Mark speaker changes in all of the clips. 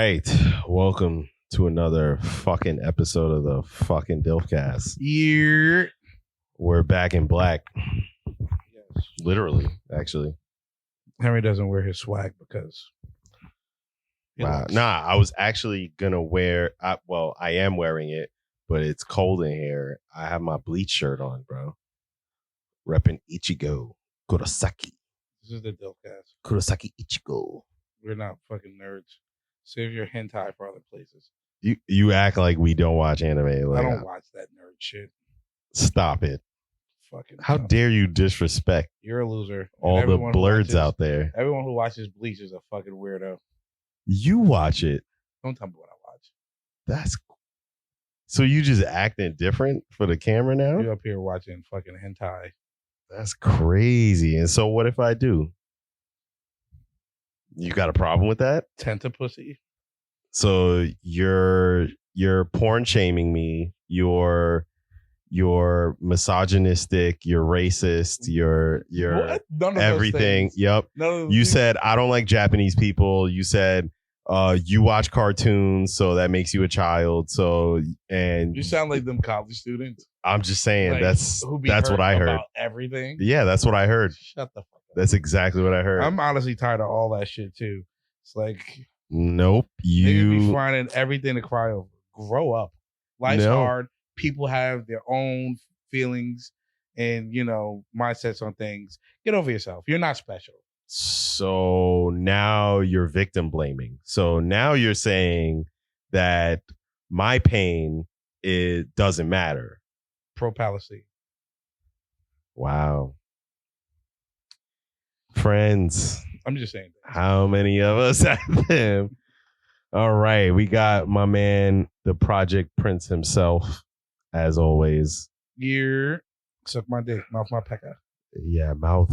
Speaker 1: right. Welcome to another fucking episode of the fucking Dilfcast.
Speaker 2: Yeah.
Speaker 1: We're back in black.
Speaker 2: Yes.
Speaker 1: Literally, actually.
Speaker 2: Henry doesn't wear his swag because.
Speaker 1: Wow. Nah, I was actually gonna wear. I am wearing it, but it's cold in here. I have my bleach shirt on, bro. Repping Ichigo Kurosaki.
Speaker 2: This is the Dilfcast.
Speaker 1: Kurosaki Ichigo.
Speaker 2: We're not fucking nerds. Save your hentai for other places.
Speaker 1: You act like we don't watch anime. Like,
Speaker 2: I don't watch that nerd shit.
Speaker 1: Stop it.
Speaker 2: Fucking.
Speaker 1: How dare you disrespect
Speaker 2: You're a loser.
Speaker 1: all the blurs out there?
Speaker 2: Everyone who watches Bleach is a fucking weirdo.
Speaker 1: You watch it.
Speaker 2: Don't tell me what I watch.
Speaker 1: That's so you just acting different for the camera now?
Speaker 2: You up here watching fucking hentai.
Speaker 1: That's crazy. And so what if I do? You got a problem with that?
Speaker 2: Tentapussy.
Speaker 1: So you're porn shaming me. You're misogynistic. You're racist. You're everything. Yep. You said I don't like Japanese people. You said you watch cartoons, so that makes you a child. So and
Speaker 2: you sound like them college students.
Speaker 1: I'm just saying
Speaker 2: like,
Speaker 1: that's what I heard.
Speaker 2: About everything.
Speaker 1: Yeah, that's what I heard.
Speaker 2: Shut the fuck up.
Speaker 1: That's exactly what I heard.
Speaker 2: I'm honestly tired of all that shit too. It's like,
Speaker 1: nope.
Speaker 2: You be finding everything to cry over. Grow up. Life's hard. People have their own feelings and mindsets on things. Get over yourself. You're not special.
Speaker 1: So now you're victim blaming. So now you're saying that my pain doesn't matter.
Speaker 2: Pro-palacy.
Speaker 1: Wow. Friends.
Speaker 2: I'm just saying.
Speaker 1: How many of us have them? All right. We got my man, the Project Prince himself, as always.
Speaker 2: You're suck my dick, mouth my pecker.
Speaker 1: Yeah, mouth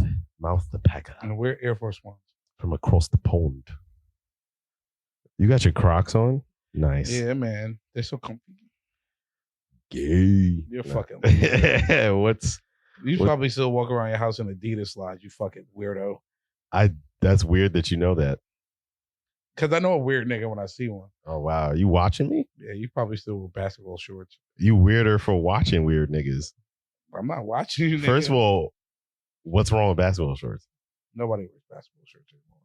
Speaker 1: the pecker.
Speaker 2: And we're Air Force Ones.
Speaker 1: From across the pond. You got your Crocs on? Nice.
Speaker 2: Yeah, man. They're so comfy.
Speaker 1: Gay.
Speaker 2: You're fucking You probably still walk around your house in Adidas slides, you fucking weirdo.
Speaker 1: That's weird that you know that.
Speaker 2: Because I know a weird nigga when I see one.
Speaker 1: Oh, wow. You watching me?
Speaker 2: Yeah, you probably still wear basketball shorts.
Speaker 1: You weirder for watching weird niggas.
Speaker 2: I'm not watching you, nigga.
Speaker 1: First of all, what's wrong with basketball shorts?
Speaker 2: Nobody wears basketball shorts anymore.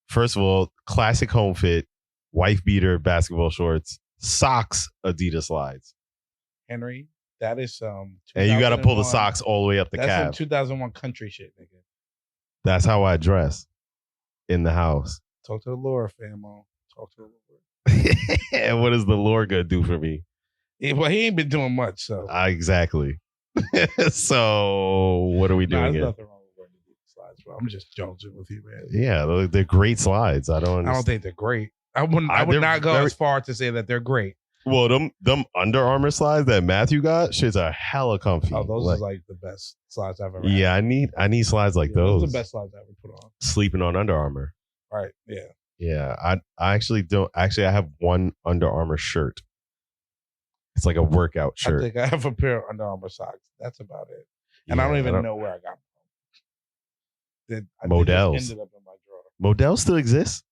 Speaker 1: First of all, classic home fit, wife beater, basketball shorts, socks, Adidas slides.
Speaker 2: Henry, that is
Speaker 1: and you got to pull the socks all the way up the calf.
Speaker 2: That's some 2001 country shit, nigga.
Speaker 1: That's how I dress in the house.
Speaker 2: Talk to the Lord, famo. Talk to the
Speaker 1: Lord. And what is the Lord gonna do for me?
Speaker 2: Yeah, well, he ain't been doing much, so
Speaker 1: exactly. So what are we doing here?
Speaker 2: There's nothing wrong with wearing the slides, bro. I'm just joking with you, man.
Speaker 1: Yeah, they're great slides. I don't
Speaker 2: think they're great. I would not go as far to say that they're great.
Speaker 1: Well, them Under Armour slides that Matthew got, shit's are hella comfy.
Speaker 2: Oh, those are like the best slides I've ever had.
Speaker 1: Yeah, I need slides like those.
Speaker 2: Those are the best slides I ever put on.
Speaker 1: Sleeping on Under Armour.
Speaker 2: Right, yeah.
Speaker 1: Yeah, I actually don't. Actually, I have one Under Armour shirt. It's like a workout shirt.
Speaker 2: I think I have a pair of Under Armour socks. That's about it. And I don't even know where I got them from.
Speaker 1: Models.
Speaker 2: Ended up in my drawer.
Speaker 1: Models still exist?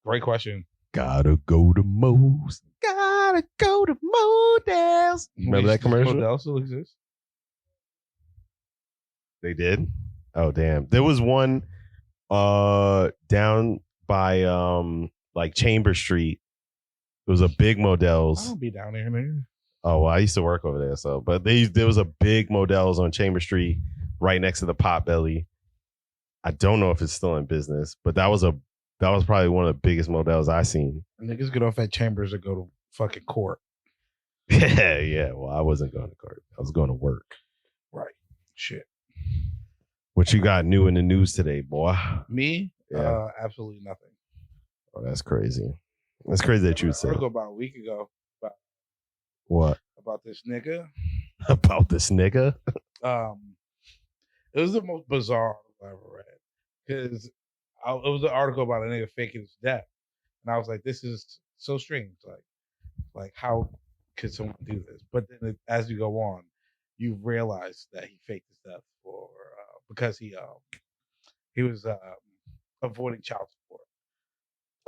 Speaker 2: Great question.
Speaker 1: Gotta go to Mo's. Gotta go to Models. Remember that commercial?
Speaker 2: Models still exist?
Speaker 1: They did? Oh, damn. There was one down by like Chamber Street. It was a big Models.
Speaker 2: I don't be down there, man.
Speaker 1: Oh, well, I used to work over there. So, but there was a big Models on Chamber Street right next to the Potbelly. I don't know if it's still in business, but that was probably one of the biggest Models I seen.
Speaker 2: Niggas get off at Chambers or go to fucking court.
Speaker 1: Yeah. Well, I wasn't going to court. I was going to work.
Speaker 2: Right. Shit.
Speaker 1: What you got new in the news today, boy?
Speaker 2: Me? Yeah. Absolutely nothing.
Speaker 1: Oh, that's crazy. That's crazy that you would say.
Speaker 2: About a week ago.
Speaker 1: What?
Speaker 2: About this nigga.
Speaker 1: About this nigga?
Speaker 2: It was the most bizarre article I ever read. Because it was an article about a nigga faking his death. And I was like, this is so strange. Like how could someone do this? But then as you go on, you realize that he faked his death because he was avoiding child support.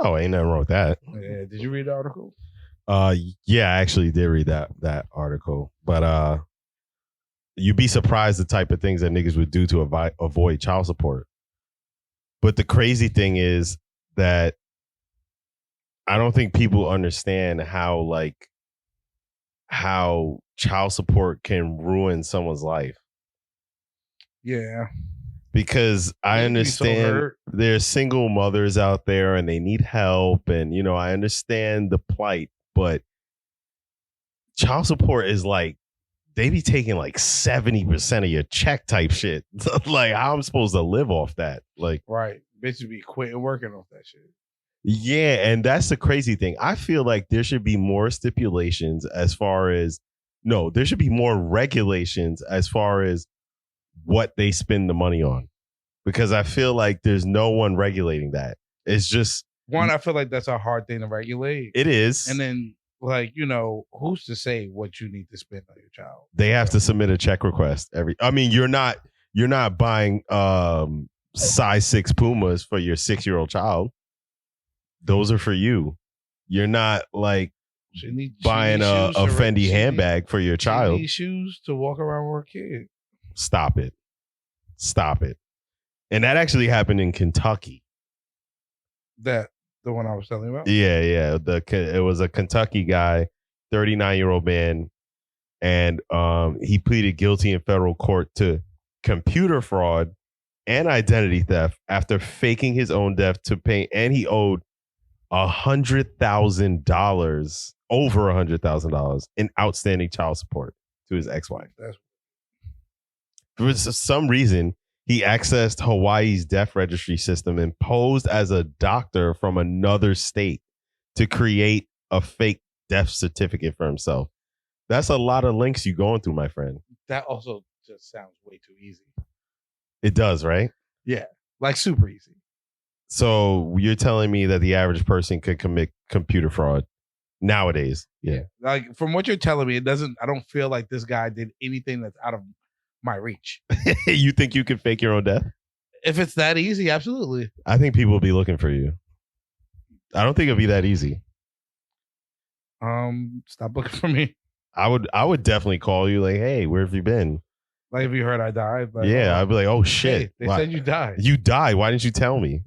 Speaker 1: Oh, ain't nothing wrong with that.
Speaker 2: Yeah. Did you read the article?
Speaker 1: Yeah, I actually did read that article, but you'd be surprised the type of things that niggas would do to avoid child support. But the crazy thing is that I don't think people understand how child support can ruin someone's life.
Speaker 2: Yeah.
Speaker 1: Because I understand
Speaker 2: so
Speaker 1: there's single mothers out there and they need help. And, I understand the plight, but child support is like, they be taking like 70% of your check type shit. Like, how I'm supposed to live off that? Like,
Speaker 2: right. Bitches be quitting working off that shit.
Speaker 1: Yeah, and that's the crazy thing. I feel like there should be more stipulations as far as there should be more regulations as far as what they spend the money on. Because I feel like there's no one regulating that. It's just
Speaker 2: I feel like that's a hard thing to regulate.
Speaker 1: It is.
Speaker 2: And then who's to say what you need to spend on your child?
Speaker 1: They have to submit a check request you're not buying size 6 Pumas for your 6-year-old child. Those are for you. You're not like buying a Fendi handbag for your child.
Speaker 2: She needs shoes to walk around with her kid.
Speaker 1: Stop it. And that actually happened in Kentucky.
Speaker 2: The one I was telling you about?
Speaker 1: Yeah. It was a Kentucky guy, 39-year-old man, and he pleaded guilty in federal court to computer fraud and identity theft after faking his own death to pay, and he owed $100,000, over $100,000 in outstanding child support to his ex-wife. For some reason, he accessed Hawaii's death registry system and posed as a doctor from another state to create a fake death certificate for himself. That's a lot of links you going through, my friend.
Speaker 2: That also just sounds way too easy.
Speaker 1: It does, right?
Speaker 2: Yeah, like super easy.
Speaker 1: So you're telling me that the average person could commit computer fraud nowadays? Yeah.
Speaker 2: Like from what you're telling me, I don't feel like this guy did anything that's out of my reach.
Speaker 1: You think you could fake your own death?
Speaker 2: If it's that easy, absolutely.
Speaker 1: I think people will be looking for you. I don't think it'll be that easy.
Speaker 2: Stop looking for me.
Speaker 1: I would definitely call you like, hey, where have you been?
Speaker 2: Like if you heard I died. Like,
Speaker 1: yeah, I'd be like, oh shit.
Speaker 2: Hey, they said you died.
Speaker 1: You died. Why didn't you tell me?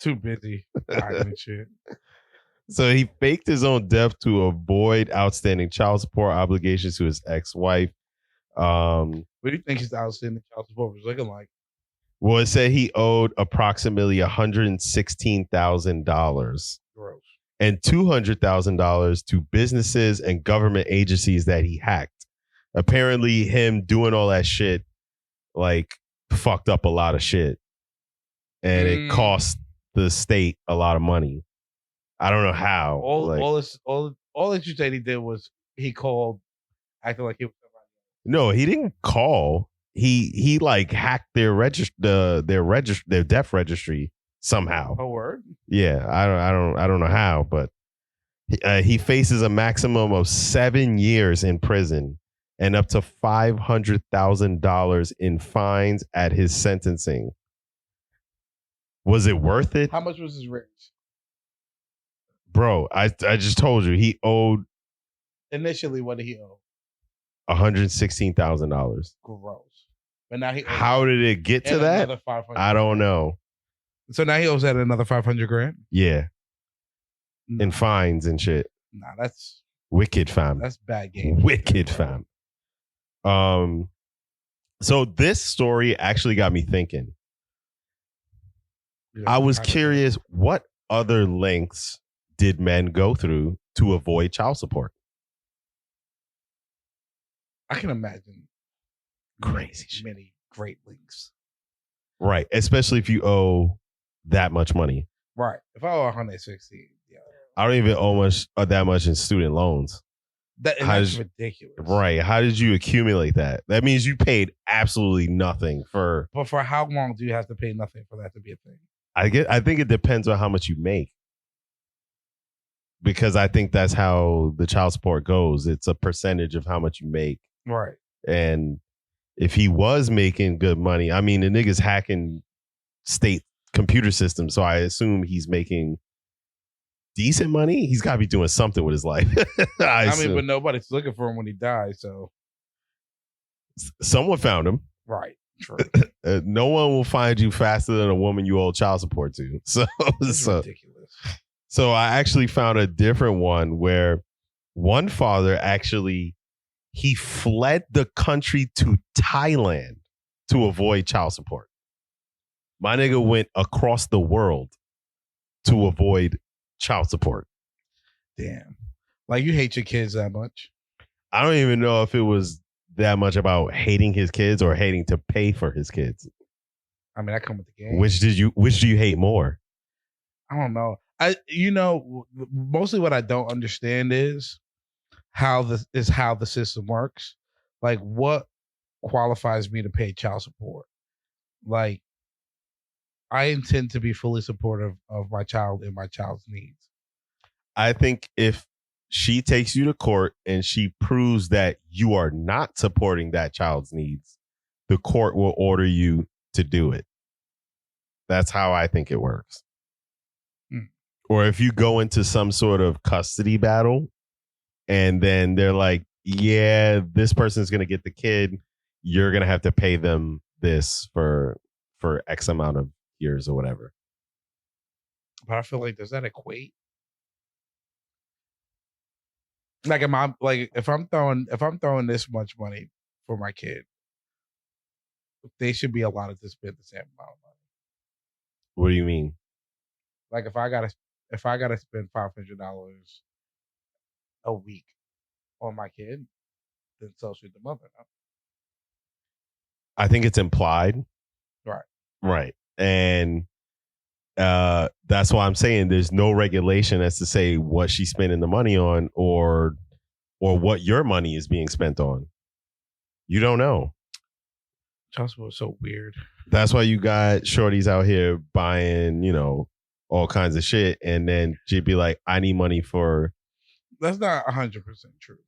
Speaker 2: Too busy. And shit.
Speaker 1: So he faked his own death to avoid outstanding child support obligations to his ex-wife.
Speaker 2: What do you think his outstanding child support was looking like?
Speaker 1: Well, it said he owed approximately $116,000.
Speaker 2: Gross.
Speaker 1: And $200,000 to businesses and government agencies that he hacked. Apparently, him doing all that shit, like, fucked up a lot of shit. And it cost the state a lot of money. I don't know how.
Speaker 2: All that you said he did was he called, acting like he was somebody.
Speaker 1: No, he didn't call. He like hacked their death registry somehow.
Speaker 2: A word?
Speaker 1: Yeah, I don't know how, but he faces a maximum of 7 years in prison and up to $500,000 in fines at his sentencing. Was it worth it?
Speaker 2: How much was his range?
Speaker 1: Bro, I just told you he owed.
Speaker 2: Initially, what did he owe?
Speaker 1: $116,000.
Speaker 2: Gross. But now he.
Speaker 1: How did it get to that? I don't know.
Speaker 2: So now he owes that another $500,000.
Speaker 1: Yeah. No. In fines and shit.
Speaker 2: Nah, that's
Speaker 1: wicked, fam.
Speaker 2: That's bad game.
Speaker 1: Wicked, fam. So this story actually got me thinking. I was curious, what other lengths did men go through to avoid child support?
Speaker 2: I can imagine
Speaker 1: crazy
Speaker 2: many great lengths.
Speaker 1: Right, especially if you owe that much money.
Speaker 2: Right. If I owe 160, yeah.
Speaker 1: I don't even owe that much in student loans.
Speaker 2: That's ridiculous.
Speaker 1: Right. How did you accumulate that? That means you paid absolutely nothing for.
Speaker 2: But for how long do you have to pay nothing for that to be a thing?
Speaker 1: I think it depends on how much you make. Because I think that's how the child support goes. It's a percentage of how much you make.
Speaker 2: Right.
Speaker 1: And if he was making good money, I mean, the nigga's hacking state computer systems. So I assume he's making decent money. He's got to be doing something with his life.
Speaker 2: I mean, but nobody's looking for him when he dies. So
Speaker 1: someone found him.
Speaker 2: Right. True.
Speaker 1: No one will find you faster than a woman you owe child support to. So
Speaker 2: That's ridiculous.
Speaker 1: So I actually found a different one where one father actually he fled the country to Thailand to avoid child support. My nigga went across the world to avoid child support.
Speaker 2: Damn. Like you hate your kids that much?
Speaker 1: I don't even know if it was that much about hating his kids or hating to pay for his kids.
Speaker 2: I mean, I come with the game.
Speaker 1: Which do you hate more?
Speaker 2: I don't know. Mostly what I don't understand is how the system works. Like what qualifies me to pay child support? Like I intend to be fully supportive of my child and my child's needs.
Speaker 1: I think if she takes you to court and she proves that you are not supporting that child's needs, the court will order you to do it. That's how I think it works. Or if you go into some sort of custody battle and then they're like, yeah, this person's going to get the kid, you're going to have to pay them this for X amount of years or whatever.
Speaker 2: But I feel like, does that equate? Like, if I'm throwing this much money for my kid, they should be allowed to spend the same amount of money.
Speaker 1: What do you mean?
Speaker 2: Like if I gotta spend $500 a week on my kid, then so should the mother. No?
Speaker 1: I think it's implied. Right. And that's why I'm saying there's no regulation as to say what she's spending the money on or what your money is being spent on. You don't know.
Speaker 2: Child support is so weird.
Speaker 1: That's why you got shorties out here buying, all kinds of shit, and then she'd be like, "I need money for."
Speaker 2: That's not 100% true.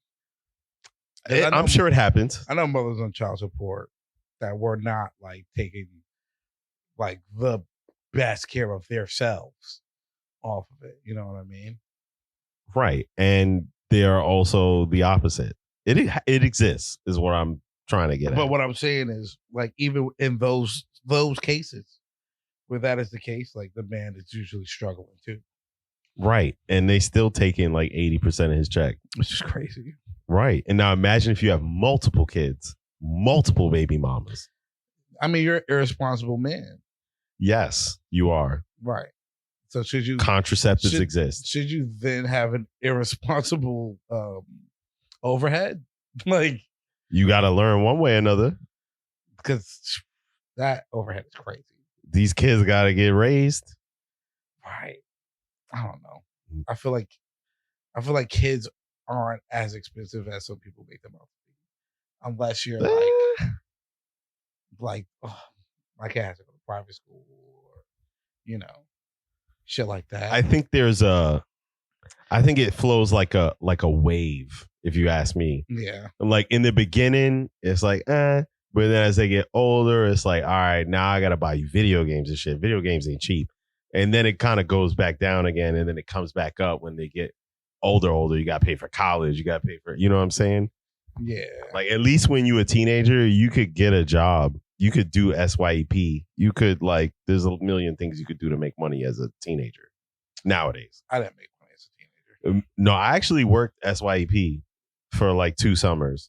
Speaker 1: I'm sure it happens.
Speaker 2: I know mothers on child support that were not like taking like the best care of themselves off of it. You know what I mean?
Speaker 1: Right, and they are also the opposite. It exists, is what I'm trying to get at.
Speaker 2: But what I'm saying is, like, even in those cases where that is the case, like the man is usually struggling too.
Speaker 1: Right. And they still take in like 80% of his check.
Speaker 2: Which is crazy.
Speaker 1: Right. And now imagine if you have multiple kids, multiple baby mamas.
Speaker 2: I mean, you're an irresponsible man.
Speaker 1: Yes, you are.
Speaker 2: Right. So
Speaker 1: contraceptives exist.
Speaker 2: Should you then have an irresponsible overhead? Like,
Speaker 1: you got to learn one way or another.
Speaker 2: Because that overhead is crazy.
Speaker 1: These kids got to get raised.
Speaker 2: Right. I don't know. I feel like kids aren't as expensive as some people make them out to be. Unless you're like, oh, my kid has to go to private school or, shit like that.
Speaker 1: I think it flows like a wave, if you ask me.
Speaker 2: Yeah.
Speaker 1: Like in the beginning, it's like, but then as they get older, it's like, all right, now I got to buy you video games and shit. Video games ain't cheap. And then it kind of goes back down again. And then it comes back up when they get older. You got to pay for college. You got to pay for, you know what I'm saying?
Speaker 2: Yeah.
Speaker 1: Like at least when you a teenager, you could get a job. You could do SYEP. You could there's a million things you could do to make money as a teenager nowadays.
Speaker 2: I didn't make money as a teenager.
Speaker 1: No, I actually worked SYEP for like 2 summers.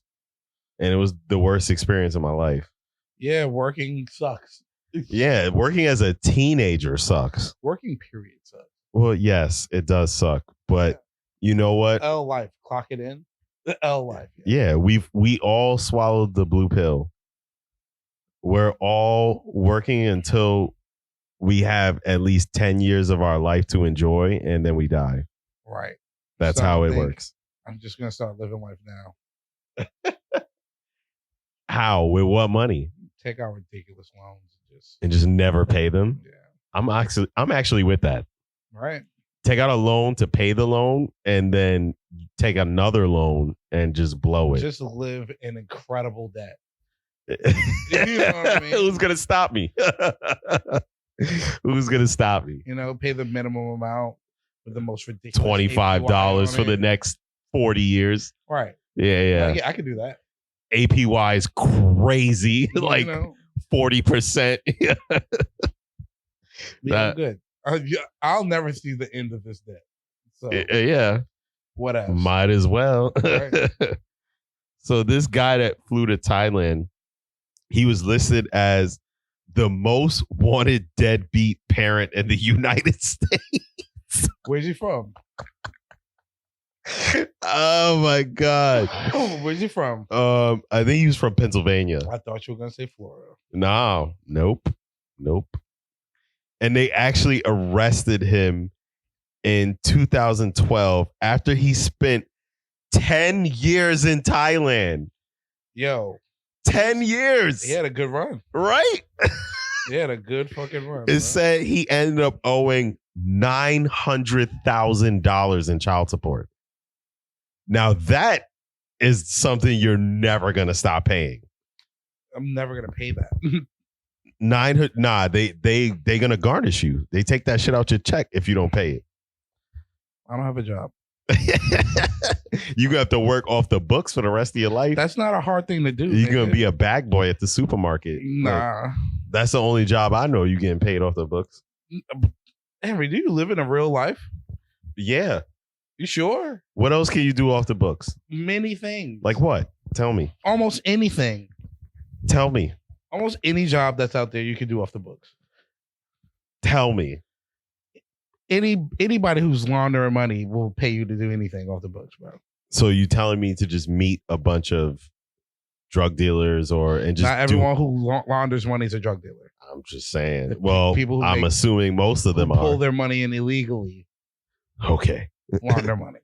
Speaker 1: And it was the worst experience of my life.
Speaker 2: Yeah, working sucks.
Speaker 1: Yeah, working as a teenager sucks.
Speaker 2: Working period sucks.
Speaker 1: Well, yes, it does suck. But you know what?
Speaker 2: L life. Clock it in. L life.
Speaker 1: Yeah, we all swallowed the blue pill. We're all working until we have at least 10 years of our life to enjoy, and then we die.
Speaker 2: Right.
Speaker 1: That's how it works.
Speaker 2: I'm just going to start living life now.
Speaker 1: How? With what money?
Speaker 2: Take out ridiculous loans
Speaker 1: and just never pay them.
Speaker 2: Yeah.
Speaker 1: I'm actually with that.
Speaker 2: Right.
Speaker 1: Take out a loan to pay the loan and then take another loan and just blow it.
Speaker 2: Just live in incredible debt. You know what I mean?
Speaker 1: Who's gonna stop me? Who's gonna stop me?
Speaker 2: Pay the minimum amount with the most ridiculous
Speaker 1: $25 for the next 40 years.
Speaker 2: Right.
Speaker 1: Yeah.
Speaker 2: I could do that.
Speaker 1: APY is crazy. Like 40%.
Speaker 2: Yeah, I'm good. I'll never see the end of this debt. So
Speaker 1: yeah.
Speaker 2: What else?
Speaker 1: Might as well.
Speaker 2: Right.
Speaker 1: So this guy that flew to Thailand, he was listed as the most wanted deadbeat parent in the United States.
Speaker 2: Where's he from?
Speaker 1: Oh my God.
Speaker 2: Where's he from?
Speaker 1: I think he was from Pennsylvania.
Speaker 2: I thought you were gonna say Florida.
Speaker 1: No, nope. And they actually arrested him in 2012 after he spent 10 years in Thailand.
Speaker 2: Yo.
Speaker 1: 10 years.
Speaker 2: He had a good run.
Speaker 1: Right?
Speaker 2: He had a good fucking run.
Speaker 1: It said he ended up owing $900,000 in child support. Now that is something you're never going to stop paying.
Speaker 2: I'm never going to pay that.
Speaker 1: 900. Nah, they going to garnish you. They take that shit out your check if you don't pay it.
Speaker 2: I don't have a job.
Speaker 1: You have to work off the books for the rest of your life.
Speaker 2: That's not a hard thing to do.
Speaker 1: You're going to be a bag boy at the supermarket.
Speaker 2: Nah.
Speaker 1: Like, that's the only job I know you getting paid off the books.
Speaker 2: Henry, do you live in a real life?
Speaker 1: Yeah.
Speaker 2: You sure?
Speaker 1: What else can you do off the books?
Speaker 2: Many things.
Speaker 1: Like what? Tell me.
Speaker 2: Almost anything.
Speaker 1: Tell me.
Speaker 2: Almost any job that's out there you can do off the books.
Speaker 1: Tell me.
Speaker 2: Anybody who's laundering money will pay you to do anything off the books, bro.
Speaker 1: So you telling me to just meet a bunch of drug dealers and just
Speaker 2: not everyone who launders money is a drug dealer. I'm
Speaker 1: just saying. Well, people I'm assuming most of them
Speaker 2: pull their money in illegally.
Speaker 1: Okay.
Speaker 2: Launder money.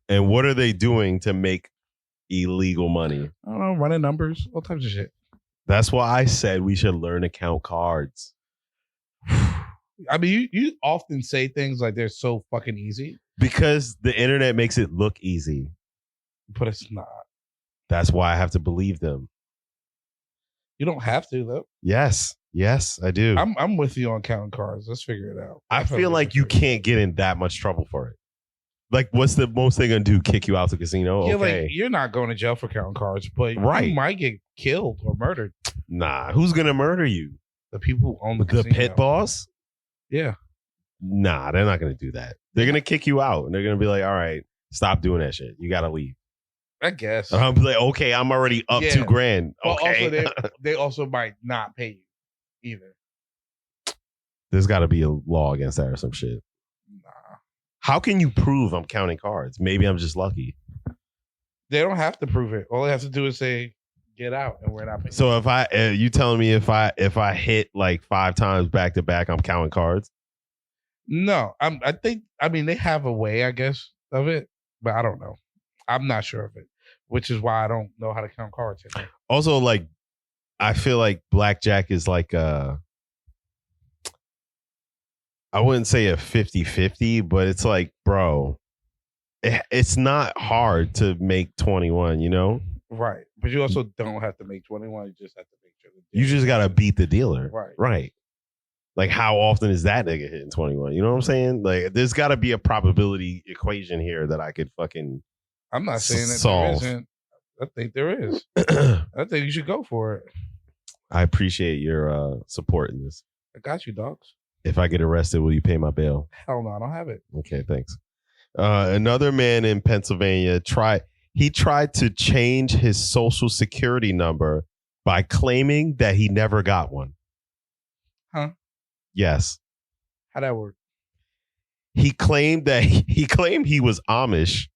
Speaker 1: And what are they doing to make illegal money?
Speaker 2: I don't know, running numbers, all types of shit.
Speaker 1: That's why I said we should learn to count cards.
Speaker 2: I mean, you often say things like they're so fucking easy.
Speaker 1: Because the internet makes it look easy.
Speaker 2: But it's not.
Speaker 1: That's why I have to believe them.
Speaker 2: You don't have to, though.
Speaker 1: Yes, I do.
Speaker 2: I'm with you on counting cards. Let's figure it out.
Speaker 1: I feel like you can't get in that much trouble for it. Like, what's the most they're going to do? Kick you out the casino?
Speaker 2: Yeah,
Speaker 1: okay.
Speaker 2: Like, you're not going to jail for counting cards, but
Speaker 1: right.
Speaker 2: You might get killed or murdered.
Speaker 1: Nah, who's going to murder you?
Speaker 2: The people who own the casino.
Speaker 1: The pit boss?
Speaker 2: Yeah.
Speaker 1: Nah, they're not going to do that. They're going to kick you out, and they're going to be like, all right, stop doing that shit. You got to leave.
Speaker 2: I guess.
Speaker 1: And I'll be like, okay, I'm already up $2,000. Okay.
Speaker 2: Also, they also might not pay you either.
Speaker 1: There's got to be a law against that or some shit.
Speaker 2: Nah.
Speaker 1: How can you prove I'm counting cards? Maybe I'm just lucky.
Speaker 2: They don't have to prove it. All they have to do is say, get out, and we're not paying.
Speaker 1: So if you telling me if I hit like 5 times back to back, I'm counting cards?
Speaker 2: No, I mean, they have a way, I guess, of it, but I don't know. I'm not sure of it, which is why I don't know how to count cards anymore.
Speaker 1: Also, like, I feel like blackjack is like I wouldn't say a 50-50, but it's like, bro, it's not hard to make 21, you know?
Speaker 2: Right. But you also don't have to make 21. You just have to make sure.
Speaker 1: You just got to beat the dealer.
Speaker 2: Right.
Speaker 1: Like, how often is that nigga hitting 21? You know what I'm saying? Like, there's got to be a probability equation here that I could fucking
Speaker 2: I'm not saying that
Speaker 1: solve.
Speaker 2: There isn't. I think there is. I think you should go for it.
Speaker 1: I appreciate your support in this.
Speaker 2: I got you, dogs.
Speaker 1: If I get arrested, will you pay my bail?
Speaker 2: Hell no, I don't have it.
Speaker 1: Okay, thanks. Another man in Pennsylvania tried to change his social security number by claiming that he never got one.
Speaker 2: Huh?
Speaker 1: Yes.
Speaker 2: How'd that work?
Speaker 1: He claimed he was Amish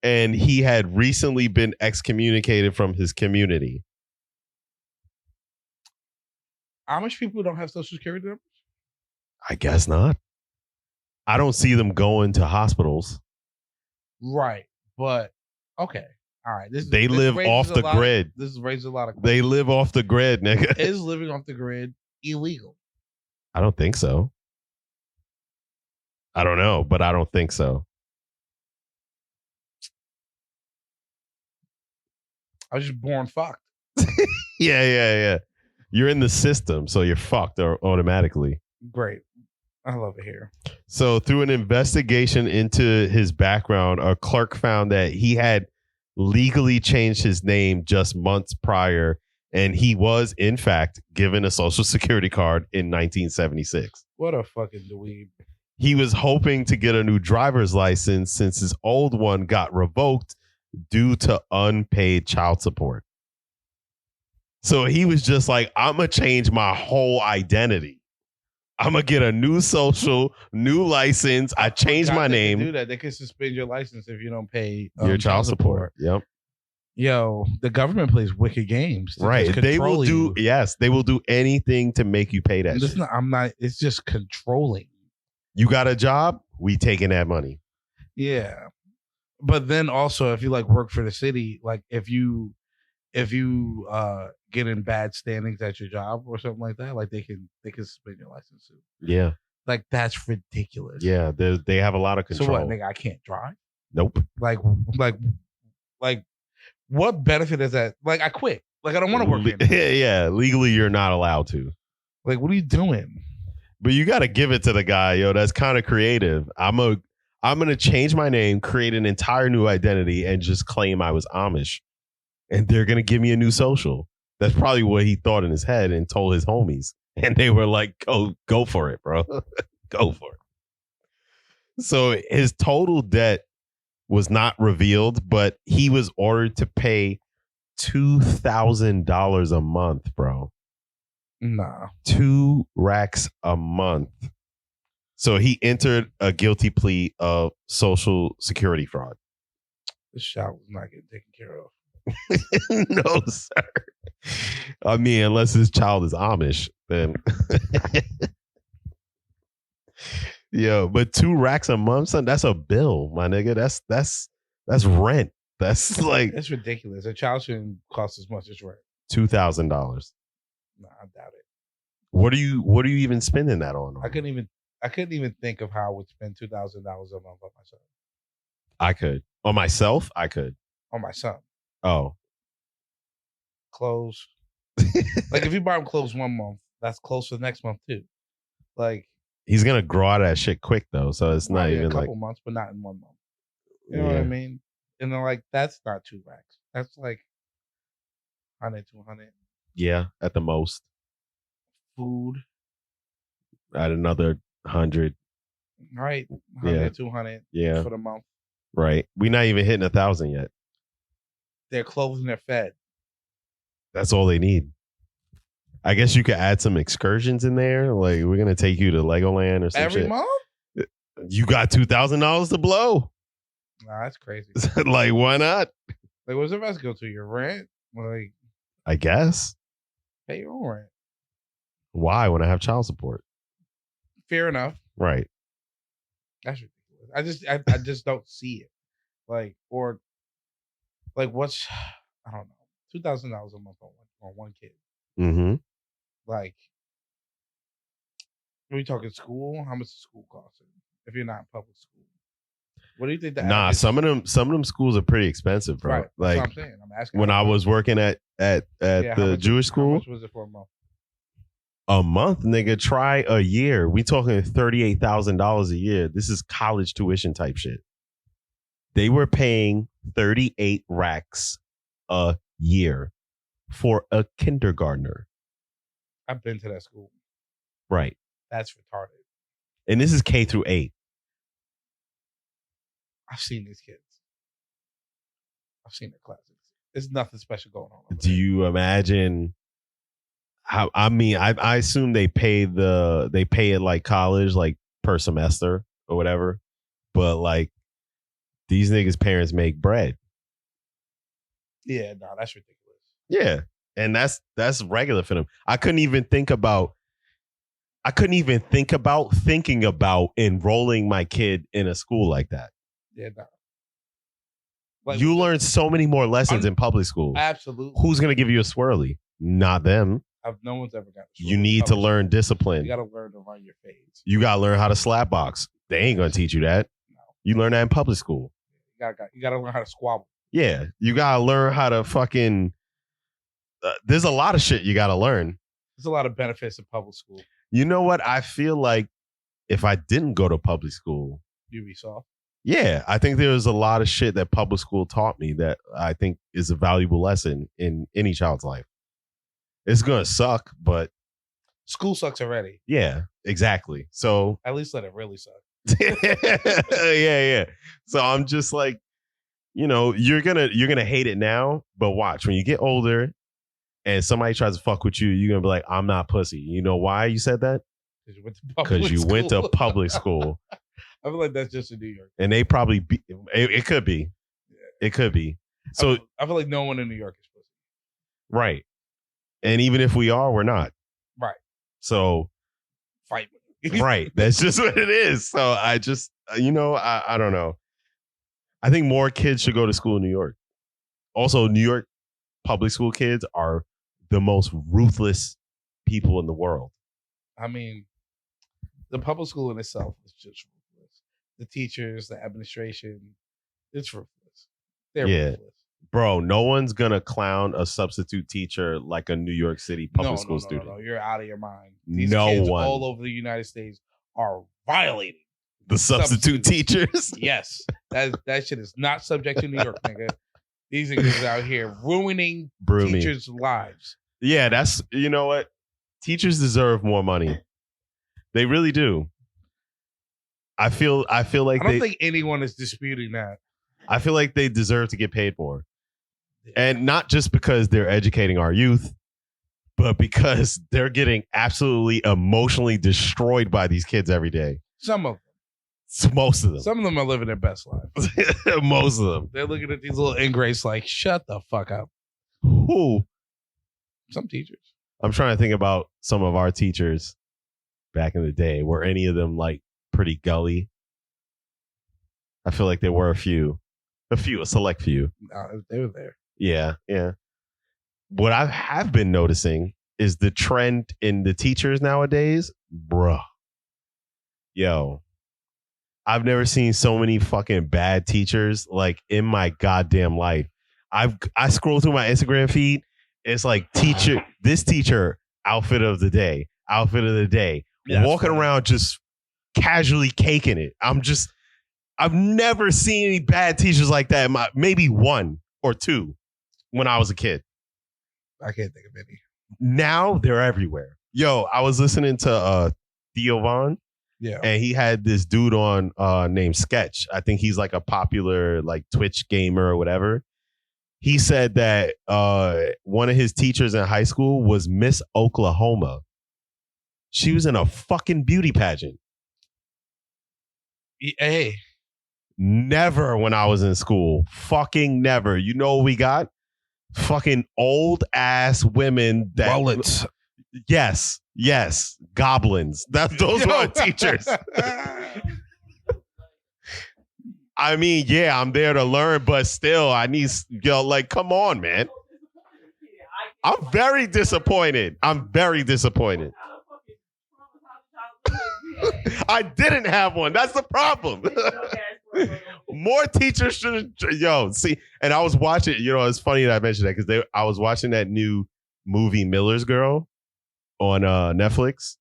Speaker 1: and he had recently been excommunicated from his community.
Speaker 2: Amish people don't have social security numbers?
Speaker 1: I guess not. I don't see them going to hospitals.
Speaker 2: Right. But, okay. All right.
Speaker 1: They live off the grid.
Speaker 2: This raises a lot of questions.
Speaker 1: They live off the grid, nigga.
Speaker 2: Is living off the grid illegal?
Speaker 1: I don't think so. I don't know, but I don't think so.
Speaker 2: I was just born fucked.
Speaker 1: Yeah. You're in the system, so you're fucked automatically.
Speaker 2: Great. I love it here.
Speaker 1: So through an investigation into his background, a clerk found that he had legally changed his name just months prior, and he was, in fact, given a social security card in 1976.
Speaker 2: What a fucking dweeb.
Speaker 1: He was hoping to get a new driver's license since his old one got revoked due to unpaid child support. So he was just like, I'm going to change my whole identity. I'm going to get a new social, new license. I changed my name.
Speaker 2: They can do that. They can suspend your license if you don't pay
Speaker 1: your child support. Yep.
Speaker 2: Yo, the government plays wicked games.
Speaker 1: Right. They will do, yes, they will do anything to make you pay that shit.
Speaker 2: It's just controlling.
Speaker 1: You got a job, we taking that money.
Speaker 2: Yeah. But then also, if you like work for the city, like if you get in bad standings at your job or something like that, like they can suspend your license too.
Speaker 1: Yeah.
Speaker 2: Like that's ridiculous.
Speaker 1: Yeah, they have a lot of control.
Speaker 2: So what, nigga, I can't drive?
Speaker 1: Nope.
Speaker 2: Like what benefit is that? Like I quit. Like I don't want to work anymore.
Speaker 1: Yeah, legally you're not allowed to.
Speaker 2: Like what are you doing?
Speaker 1: But you got to give it to the guy, yo. That's kind of creative. I'm gonna change my name, create an entire new identity, and just claim I was Amish, and they're gonna give me a new social. That's probably what he thought in his head and told his homies, and they were like, "Go for it, bro, go for it." So his total debt was not revealed, but he was ordered to pay $2,000 a month, bro.
Speaker 2: Nah.
Speaker 1: 2 racks a month. So he entered a guilty plea of social security fraud.
Speaker 2: This child was not getting taken care of.
Speaker 1: No, sir. I mean, unless his child is Amish, then. Yo, but 2 racks a month, son, that's a bill, my nigga. That's rent. That's like.
Speaker 2: That's ridiculous. A child shouldn't cost as much as rent.
Speaker 1: $2,000.
Speaker 2: No, I doubt it.
Speaker 1: What are you even spending that on?
Speaker 2: I couldn't even think of how I would spend $2,000 a month on myself.
Speaker 1: I could. On myself, I could.
Speaker 2: On my son.
Speaker 1: Oh.
Speaker 2: Clothes. Like if you buy him clothes 1 month, that's close for the next month too. Like
Speaker 1: he's gonna grow out of that shit quick though, so it's not even
Speaker 2: a couple
Speaker 1: like
Speaker 2: months, but not in 1 month. You know what I mean? And then like that's not 2 racks. That's like 100, 200.
Speaker 1: Yeah, at the most.
Speaker 2: Food.
Speaker 1: At another 100.
Speaker 2: Right. 100, 200 for the month.
Speaker 1: Right. We're not even hitting 1,000 yet.
Speaker 2: Their clothes and they're fed.
Speaker 1: That's all they need. I guess you could add some excursions in there. Like we're gonna take you to Legoland or something.
Speaker 2: Every month?
Speaker 1: You got $2,000 to blow.
Speaker 2: Nah, that's crazy.
Speaker 1: Like, why not?
Speaker 2: Like, what's the rest go to? Your rent? Like,
Speaker 1: I guess.
Speaker 2: Pay your own rent.
Speaker 1: Why? When I have child support.
Speaker 2: Fair enough.
Speaker 1: Right.
Speaker 2: That's ridiculous. I just don't see it. Like, or like what's I don't know. $2,000 a month on one kid.
Speaker 1: Mm-hmm.
Speaker 2: Like, are we talking school? How much does school cost if you're not in public school? What do you think?
Speaker 1: Some of them schools are pretty expensive, bro.
Speaker 2: Right.
Speaker 1: Like,
Speaker 2: that's what I'm saying. I'm asking.
Speaker 1: When I was working at the Jewish school,
Speaker 2: how much was it for a month?
Speaker 1: A month, nigga. Try a year. We talking $38,000 a year. This is college tuition type shit. They were paying 38 racks a year for a kindergartner.
Speaker 2: I've been to that school.
Speaker 1: Right.
Speaker 2: That's retarded.
Speaker 1: And this is K through 8.
Speaker 2: I've seen these kids. I've seen their classes. There's nothing special going on.
Speaker 1: Do you imagine how? I mean, I assume they pay it like college, like per semester or whatever. But like these niggas' parents make bread.
Speaker 2: Yeah, no, that's ridiculous.
Speaker 1: Yeah, and that's regular for them. I couldn't even think about thinking about enrolling my kid in a school like that.
Speaker 2: Yeah, no.
Speaker 1: Like, you learn so many more lessons in public school.
Speaker 2: Absolutely.
Speaker 1: Who's going to give you a swirly? Not them.
Speaker 2: No one's ever got.
Speaker 1: You need to learn discipline.
Speaker 2: You got to learn to run your fades.
Speaker 1: You got to learn how to slap box. They ain't going to teach you that. No. You learn that in public school.
Speaker 2: You got to learn how to squabble.
Speaker 1: Yeah, you got to learn how to fucking. There's a lot of shit you got to learn.
Speaker 2: There's a lot of benefits in public school.
Speaker 1: You know what? I feel like if I didn't go to public school,
Speaker 2: you'd be soft.
Speaker 1: Yeah, I think there's a lot of shit that public school taught me that I think is a valuable lesson in any child's life. It's gonna suck, but
Speaker 2: school sucks already.
Speaker 1: Yeah, exactly. So
Speaker 2: at least let it really suck.
Speaker 1: yeah. So I'm just like, you're gonna hate it now, but watch when you get older and somebody tries to fuck with you, you're gonna be like, I'm not pussy. You know why you said that? Because you went to public school.
Speaker 2: I feel like that's just in New York.
Speaker 1: And they probably it could be. Yeah. It could be. So
Speaker 2: I feel like no one in New York is pussy.
Speaker 1: Right. And even if we are, we're not.
Speaker 2: Right.
Speaker 1: So
Speaker 2: fight.
Speaker 1: Right. That's just what it is. So I just, I don't know. I think more kids should go to school in New York. Also, New York public school kids are the most ruthless people in the world.
Speaker 2: I mean, the public school in itself is just ruthless. The teachers, the administration, it's ruthless. They're ruthless.
Speaker 1: Bro, no one's going to clown a substitute teacher like a New York City public school student.
Speaker 2: No, you're out of your mind. These kids all over the United States are violating
Speaker 1: the substitute teachers.
Speaker 2: Yes. That shit is not subject to New York, nigga. These niggas out here ruining teachers' lives.
Speaker 1: Yeah, that's, you know what? Teachers deserve more money. They really do. I feel like
Speaker 2: I don't think anyone is disputing that.
Speaker 1: I feel like they deserve to get paid more. And not just because they're educating our youth, but because they're getting absolutely emotionally destroyed by these kids every day.
Speaker 2: Some of them.
Speaker 1: Most of them.
Speaker 2: Some of them are living their best lives.
Speaker 1: Most of them.
Speaker 2: They're looking at these little ingrates like, shut the fuck up.
Speaker 1: Who?
Speaker 2: Some teachers.
Speaker 1: I'm trying to think about some of our teachers back in the day. Were any of them like pretty gully? I feel like there were a select few.
Speaker 2: They were there.
Speaker 1: Yeah. What I have been noticing is the trend in the teachers nowadays, bruh. Yo, I've never seen so many fucking bad teachers like in my goddamn life. I scroll through my Instagram feed. It's like this teacher outfit of the day, walking around just casually caking it. I've never seen any bad teachers like that. Maybe one or two when I was a kid.
Speaker 2: I can't think of any.
Speaker 1: Now they're everywhere. Yo, I was listening to Theo Von.
Speaker 2: Yeah.
Speaker 1: And he had this dude on named Sketch. I think he's like a popular like Twitch gamer or whatever. He said that one of his teachers in high school was Miss Oklahoma. She was in a fucking beauty pageant.
Speaker 2: Hey.
Speaker 1: Never when I was in school. Fucking never. You know what we got? Fucking old ass women that
Speaker 2: bullets.
Speaker 1: Yes. Goblins. Those were our teachers. I mean, yeah, I'm there to learn, but still I need, come on, man. I'm very disappointed. I didn't have one. That's the problem. More teachers should, see. And I was watching, it's funny that I mentioned that because I was watching that new movie Miller's Girl on Netflix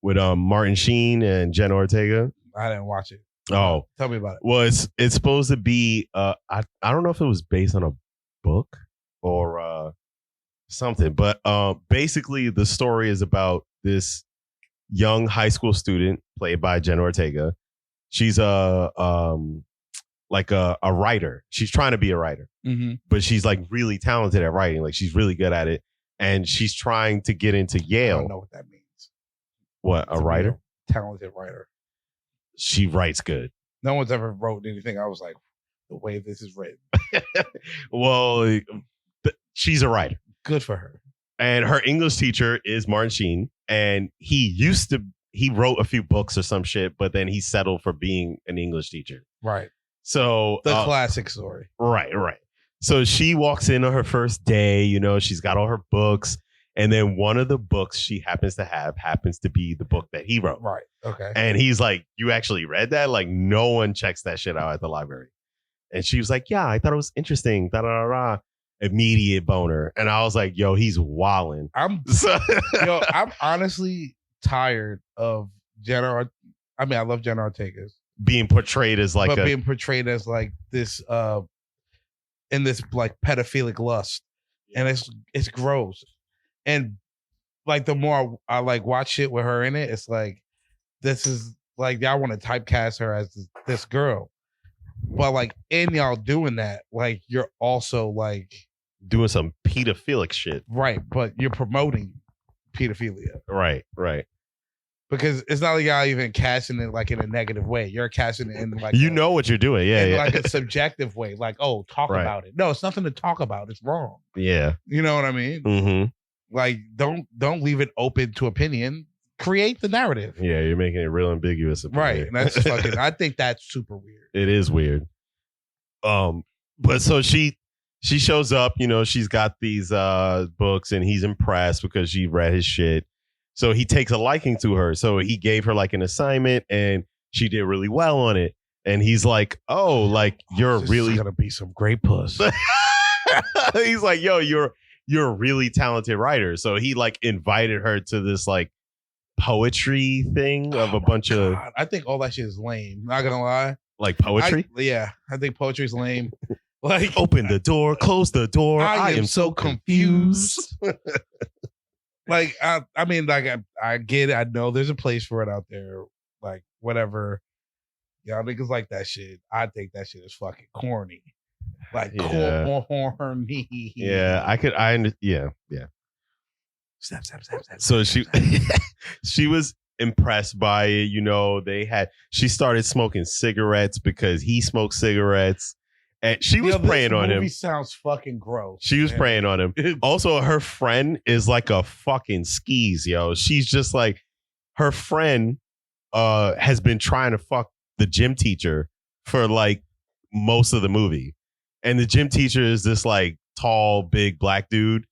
Speaker 1: with Martin Sheen and Jenna Ortega.
Speaker 2: I didn't watch it.
Speaker 1: Oh,
Speaker 2: tell me about it.
Speaker 1: Well, it's supposed to be. I don't know if it was based on a book or something, but basically the story is about this young high school student played by Jenna Ortega. She's a writer. She's trying to be a writer, but she's like really talented at writing. Like she's really good at it, and she's trying to get into Yale.
Speaker 2: I don't know what that means.
Speaker 1: What, a writer?
Speaker 2: Talented writer.
Speaker 1: She writes good.
Speaker 2: No one's ever wrote anything. I was like, the way this is written.
Speaker 1: Well, she's a writer.
Speaker 2: Good for her.
Speaker 1: And her English teacher is Martin Sheen, and he wrote a few books or some shit, but then he settled for being an English teacher.
Speaker 2: Right.
Speaker 1: So
Speaker 2: the classic story.
Speaker 1: Right. So she walks in on her first day, she's got all her books. And then one of the books she happens to be the book that he wrote.
Speaker 2: Right. Okay.
Speaker 1: And he's like, you actually read that? Like, no one checks that shit out at the library. And she was like, yeah, I thought it was interesting. Da-da-da-da. Immediate boner. And I was like, yo, he's wilding.
Speaker 2: I'm honestly tired of Jenna. I mean, I love Jenna Ortega's
Speaker 1: being portrayed as like
Speaker 2: being portrayed as like this in this like pedophilic lust, and it's gross. And like the more I like watch shit with her in it, it's like this is like y'all want to typecast her as this girl, but like in y'all doing that, like you're also like
Speaker 1: doing some pedophilic shit,
Speaker 2: right? But you're promoting pedophilia,
Speaker 1: right?
Speaker 2: Because it's not like y'all even casting it like in a negative way. You're casting it in like
Speaker 1: what you're doing, yeah,
Speaker 2: like a subjective way, like talk about it. No, it's nothing to talk about. It's wrong.
Speaker 1: Yeah,
Speaker 2: you know what I mean.
Speaker 1: Mm-hmm.
Speaker 2: Like don't leave it open to opinion. Create the narrative.
Speaker 1: Yeah, you're making it real ambiguous,
Speaker 2: right? And that's fucking. I think that's super weird.
Speaker 1: It is weird. But so she shows up. She's got these books, and he's impressed because she read his shit. So he takes a liking to her. So he gave her like an assignment, and she did really well on it. And he's like, "Oh, like you're really
Speaker 2: gonna be some great puss."
Speaker 1: He's like, "Yo, you're a really talented writer." So he like invited her to this like poetry thing of a bunch of.
Speaker 2: I think all that shit is lame. Not gonna lie.
Speaker 1: Like poetry?
Speaker 2: I think poetry is lame. Like
Speaker 1: open the door, close the door. I am so confused.
Speaker 2: Like I mean, like I get it. I know there's a place for it out there. Like whatever, y'all niggas like that shit. I think that shit is fucking corny. Like corny.
Speaker 1: Yeah, yeah.
Speaker 2: Snap.
Speaker 1: So she was impressed by it. She started smoking cigarettes because he smoked cigarettes. And she was preying on him.
Speaker 2: Sounds fucking gross.
Speaker 1: She was preying on him. Also, her friend is like a fucking skis, yo. She's just like, her friend has been trying to fuck the gym teacher for like most of the movie. And the gym teacher is this like tall, big black dude.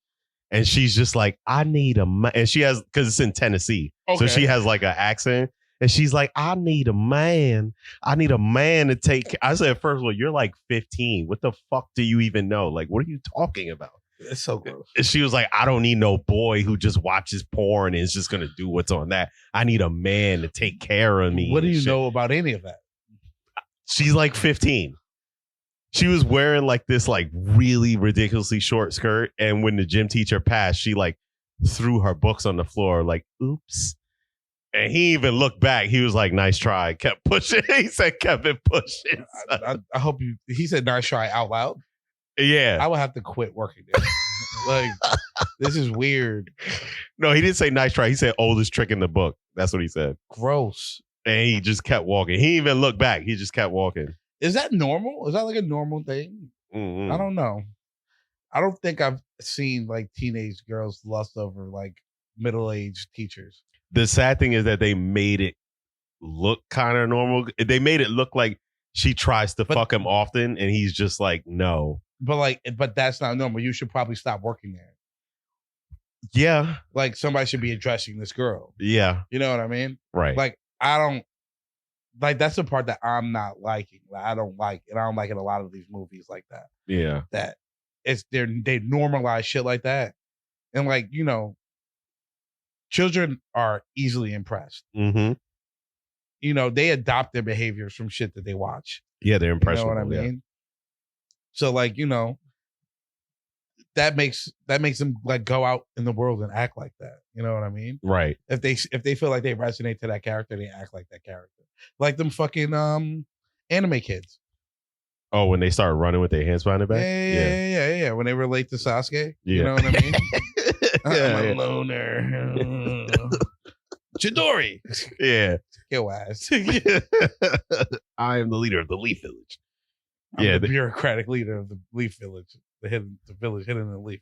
Speaker 1: And she's just like, I need a man. And she has, because it's in Tennessee. Okay. So she has like an accent. And she's like, I need a man. I need a man to take. I said, first of all, you're like 15. What the fuck do you even know? Like, what are you talking about?
Speaker 2: It's so gross.
Speaker 1: And she was like, I don't need no boy who just watches porn and is just going to do what's on that. I need a man to take care of me.
Speaker 2: What do you know about any of that?
Speaker 1: She's like 15. She was wearing like this like really ridiculously short skirt. And when the gym teacher passed, she like threw her books on the floor like, oops. And he even looked back. He was like, nice try. Kept pushing. He said, kept it pushing.
Speaker 2: I hope he said nice try out loud.
Speaker 1: Yeah.
Speaker 2: I would have to quit working there. Like, this is weird.
Speaker 1: No, he didn't say nice try. He said oldest trick in the book. That's what he said.
Speaker 2: Gross.
Speaker 1: And he just kept walking. He even looked back. He just kept walking.
Speaker 2: Is that normal? Is that like a normal thing?
Speaker 1: Mm-hmm.
Speaker 2: I don't know. I don't think I've seen like teenage girls lust over like middle-aged teachers.
Speaker 1: The sad thing is that they made it look kind of normal. They made it look like she tries to fuck him often, and he's just like, no.
Speaker 2: But that's not normal. You should probably stop working there.
Speaker 1: Yeah.
Speaker 2: Like somebody should be addressing this girl.
Speaker 1: Yeah.
Speaker 2: You know what I mean?
Speaker 1: Right.
Speaker 2: Like I don't like that's the part that I'm not liking. Like, I don't like it. I don't like it a lot of these movies like that.
Speaker 1: Yeah.
Speaker 2: That it's they normalize shit like that. And like, children are easily impressed.
Speaker 1: Mm-hmm.
Speaker 2: They adopt their behaviors from shit that they watch.
Speaker 1: Yeah, they're impressionable.
Speaker 2: You know what I mean? So like, that makes them like go out in the world and act like that. You know what I mean?
Speaker 1: Right.
Speaker 2: If they feel like they resonate to that character, they act like that character. Like them fucking anime kids.
Speaker 1: Oh, when they start running with their hands behind their back?
Speaker 2: Yeah. When they relate to Sasuke.
Speaker 1: Yeah.
Speaker 2: You know what I mean?
Speaker 1: I'm
Speaker 2: a loner. Chidori.
Speaker 1: Yeah.
Speaker 2: Kill ass.
Speaker 1: I am the leader of the Leaf Village.
Speaker 2: I'm the bureaucratic leader of the Leaf Village. The village hidden in the leaf.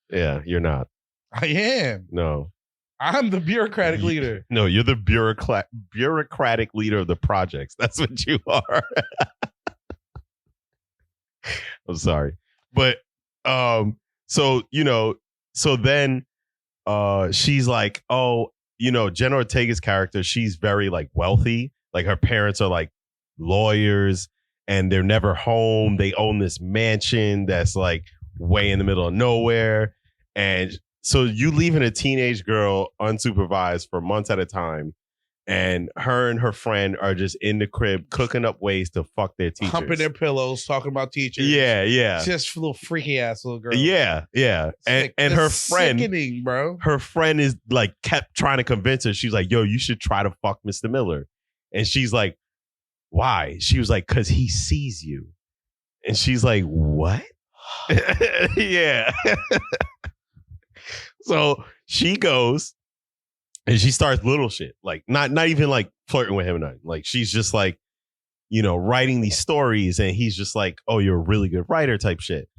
Speaker 1: Yeah, you're not.
Speaker 2: I am.
Speaker 1: No.
Speaker 2: I'm the bureaucratic leader.
Speaker 1: No, you're the bureaucratic leader of the projects. That's what you are. I'm sorry. But so then she's like, oh, Jenna Ortega's character, she's very like wealthy. Like her parents are like lawyers and they're never home. They own this mansion that's like way in the middle of nowhere. And so you leaving a teenage girl unsupervised for months at a time, and her and her friend are just in the crib cooking up ways to fuck their teachers.
Speaker 2: Humping their pillows, talking about teachers.
Speaker 1: Yeah.
Speaker 2: Just little freaky ass little girls.
Speaker 1: Yeah. And her friend,
Speaker 2: sickening, bro.
Speaker 1: Her friend is like kept trying to convince her. She's like, yo, you should try to fuck Mr. Miller. And she's like, why? She was like, because he sees you. And she's like, what? Yeah. So she goes and she starts little shit, like not even like flirting with him or nothing. Like she's just like, writing these stories, and he's just like, oh, you're a really good writer type shit.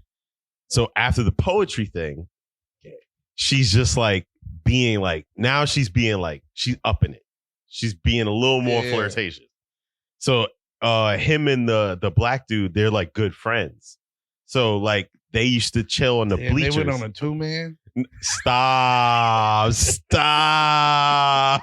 Speaker 1: So after the poetry thing, she's just like being like, now she's being like, she's upping it. She's being a little more flirtatious. So him and the black dude, they're like good friends. So like they used to chill on the bleachers.
Speaker 2: They went on a 2-man.
Speaker 1: Stop. Stop.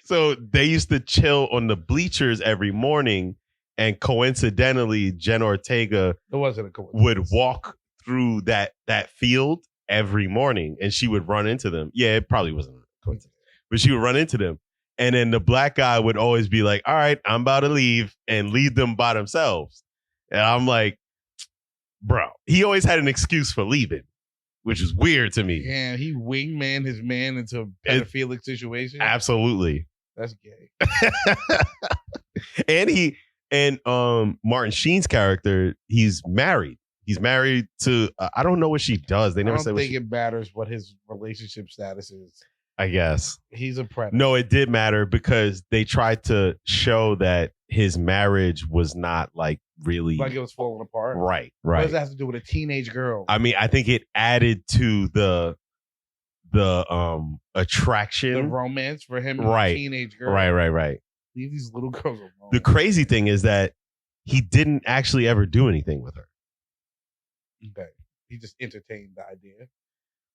Speaker 1: So they used to chill on the bleachers every morning, and coincidentally, Jen Ortega would walk through that field every morning, and she would run into them. Yeah, it probably wasn't a coincidence, but she would run into them. And then the black guy would always be like, all right, I'm about to leave, and leave them by themselves. And I'm like, bro, he always had an excuse for leaving, which is weird to me.
Speaker 2: Yeah, he wingman his man into a pedophilic situation.
Speaker 1: Absolutely.
Speaker 2: That's gay.
Speaker 1: and Martin Sheen's character, he's married. He's married to, I don't know what she does. They never say what
Speaker 2: it matters what his relationship status is.
Speaker 1: I guess.
Speaker 2: He's a predator.
Speaker 1: No, it did matter because they tried to show that his marriage was not like really.
Speaker 2: Like it was falling apart.
Speaker 1: Right.
Speaker 2: What does that have to do with a teenage girl?
Speaker 1: I mean, I think it added to the attraction.
Speaker 2: The romance for him and the teenage girl.
Speaker 1: Right.
Speaker 2: Leave these little girls alone.
Speaker 1: The crazy thing is that he didn't actually ever do anything with her.
Speaker 2: Okay. He just entertained the idea.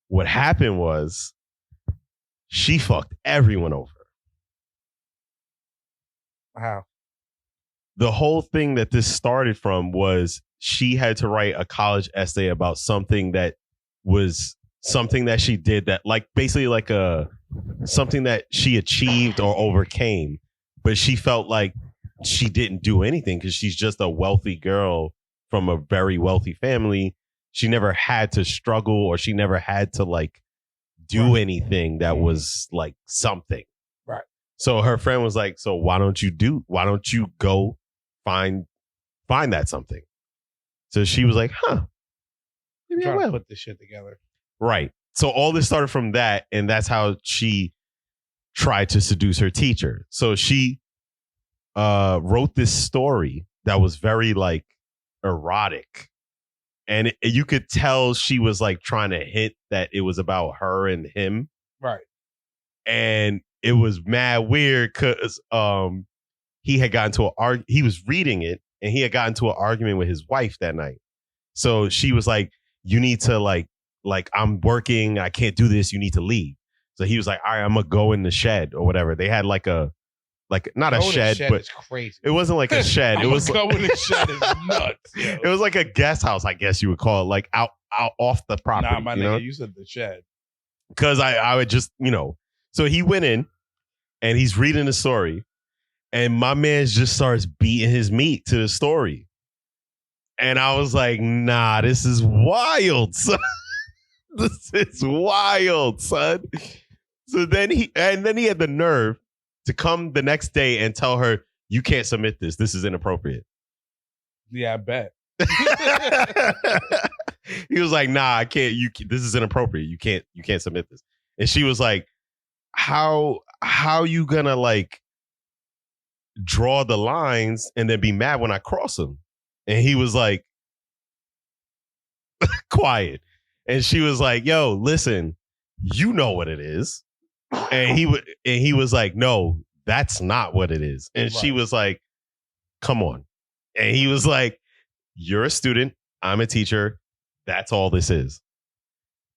Speaker 1: What happened was she fucked everyone over.
Speaker 2: How?
Speaker 1: The whole thing that this started from was she had to write a college essay about something that was something that she did that like basically like something that she achieved or overcame, but she felt like she didn't do anything because she's just a wealthy girl from a very wealthy family. She never had to struggle, or she never had to like do anything that was like something.
Speaker 2: Right.
Speaker 1: So her friend was like, so why don't you go find that something? So she was like, maybe I will
Speaker 2: put this shit together.
Speaker 1: Right. So all this started from that, and that's how she tried to seduce her teacher. So she wrote this story that was very like erotic, and you could tell she was like trying to hint that it was about her and him.
Speaker 2: Right.
Speaker 1: And it was mad weird because he had gotten to he was reading it, and he had gotten to an argument with his wife that night. So she was like, you need to like I'm working, I can't do this, you need to leave. So he was like, all right, I'm gonna go in the shed or whatever. They had not a shed, but
Speaker 2: crazy.
Speaker 1: It wasn't like a shed. It was
Speaker 2: going in the shed is nuts. Yo.
Speaker 1: It was like a guest house, I guess you would call it, like out off the property.
Speaker 2: Nah, my nigga, you said the shed.
Speaker 1: Because I would just, So he went in and he's reading the story, and my man just starts beating his meat to the story. And I was like, nah, this is wild, son. This is wild, son. So then he had the nerve to come the next day and tell her, you can't submit this. This is inappropriate.
Speaker 2: Yeah, I bet.
Speaker 1: He was like, nah, I can't. This is inappropriate. You can't submit this. And she was like, how you gonna like draw the lines and then be mad when I cross them? And he was like, quiet. And she was like, yo, listen, you know what it is. And he was like, no, that's not what it is. And she was like, come on. And he was like, you're a student, I'm a teacher, that's all this is.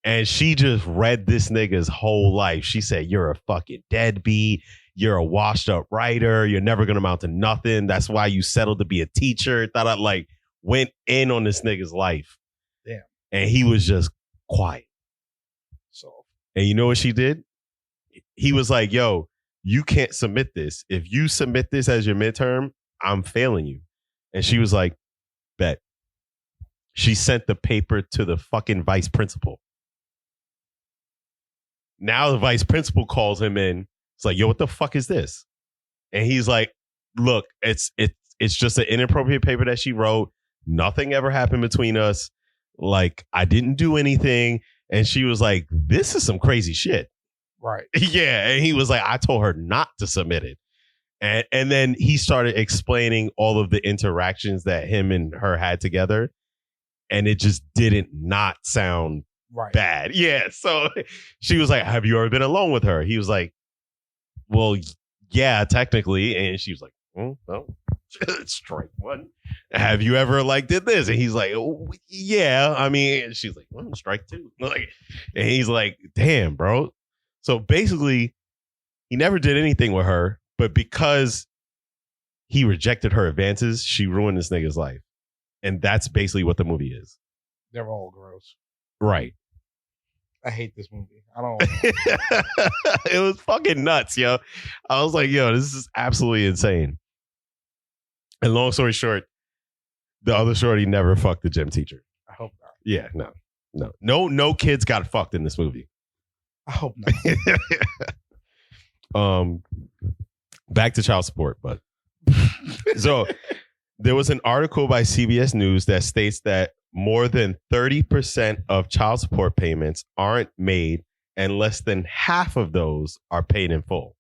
Speaker 1: And she just read this nigga's whole life. She said, you're a fucking deadbeat, you're a washed up writer, you're never gonna amount to nothing, that's why you settled to be a teacher. Thought I like went in on this nigga's life. And he was just quiet.
Speaker 2: So,
Speaker 1: and you know what she did? He was like, yo, you can't submit this. If you submit this as your midterm, I'm failing you. And she was like, bet. She sent the paper to the fucking vice principal. Now the vice principal calls him in. It's like, yo, what the fuck is this? And he's like, look, it's just an inappropriate paper that she wrote. Nothing ever happened between us. Like, I didn't do anything. And she was like, this is some crazy shit.
Speaker 2: Right.
Speaker 1: Yeah. And he was like, I told her not to submit it. And then he started explaining all of the interactions that him and her had together. And it just didn't not sound bad. Yeah. So she was like, have you ever been alone with her? He was like, well, yeah, technically. And she was like, well, strike one. Have you ever like did this? And he's like, oh, yeah. I mean, and she's like, well, strike two. Like, and he's like, damn, bro. So basically, he never did anything with her, but because he rejected her advances, she ruined this nigga's life. And that's basically what the movie is.
Speaker 2: They're all gross.
Speaker 1: Right.
Speaker 2: I hate this movie. I don't.
Speaker 1: It was fucking nuts, yo. I was like, yo, this is absolutely insane. And long story short, the other shorty never fucked the gym teacher.
Speaker 2: I hope not.
Speaker 1: Yeah, no kids got fucked in this movie.
Speaker 2: I hope
Speaker 1: not. Back to child support, but so there was an article by CBS News that states that more than 30% of child support payments aren't made, and less than half of those are paid in full.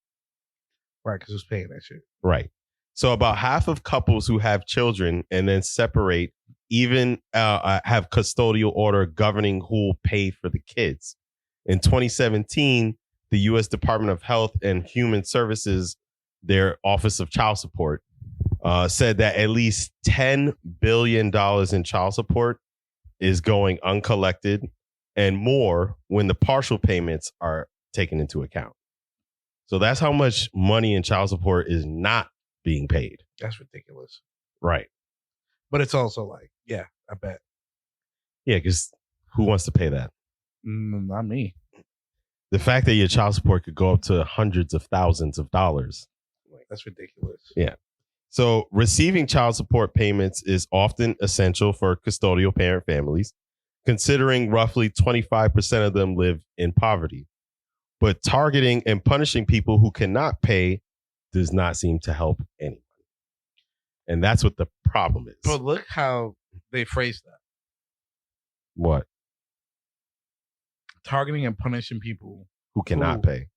Speaker 2: Right, because who's paying that shit?
Speaker 1: Right. So about half of couples who have children and then separate even have custodial order governing who will pay for the kids. In 2017, the U.S. Department of Health and Human Services, their Office of Child Support, said that at least $10 billion in child support is going uncollected, and more when the partial payments are taken into account. So that's how much money in child support is not being paid.
Speaker 2: That's ridiculous.
Speaker 1: Right.
Speaker 2: But it's also like, yeah, I bet.
Speaker 1: Yeah, because who wants to pay that?
Speaker 2: Not me.
Speaker 1: The fact that your child support could go up to hundreds of thousands of dollars.
Speaker 2: That's ridiculous.
Speaker 1: Yeah. So receiving child support payments is often essential for custodial parent families, considering roughly 25% of them live in poverty. But targeting and punishing people who cannot pay does not seem to help anyone. And that's what the problem is.
Speaker 2: But look how they phrase that.
Speaker 1: What?
Speaker 2: Targeting and punishing people
Speaker 1: who cannot pay.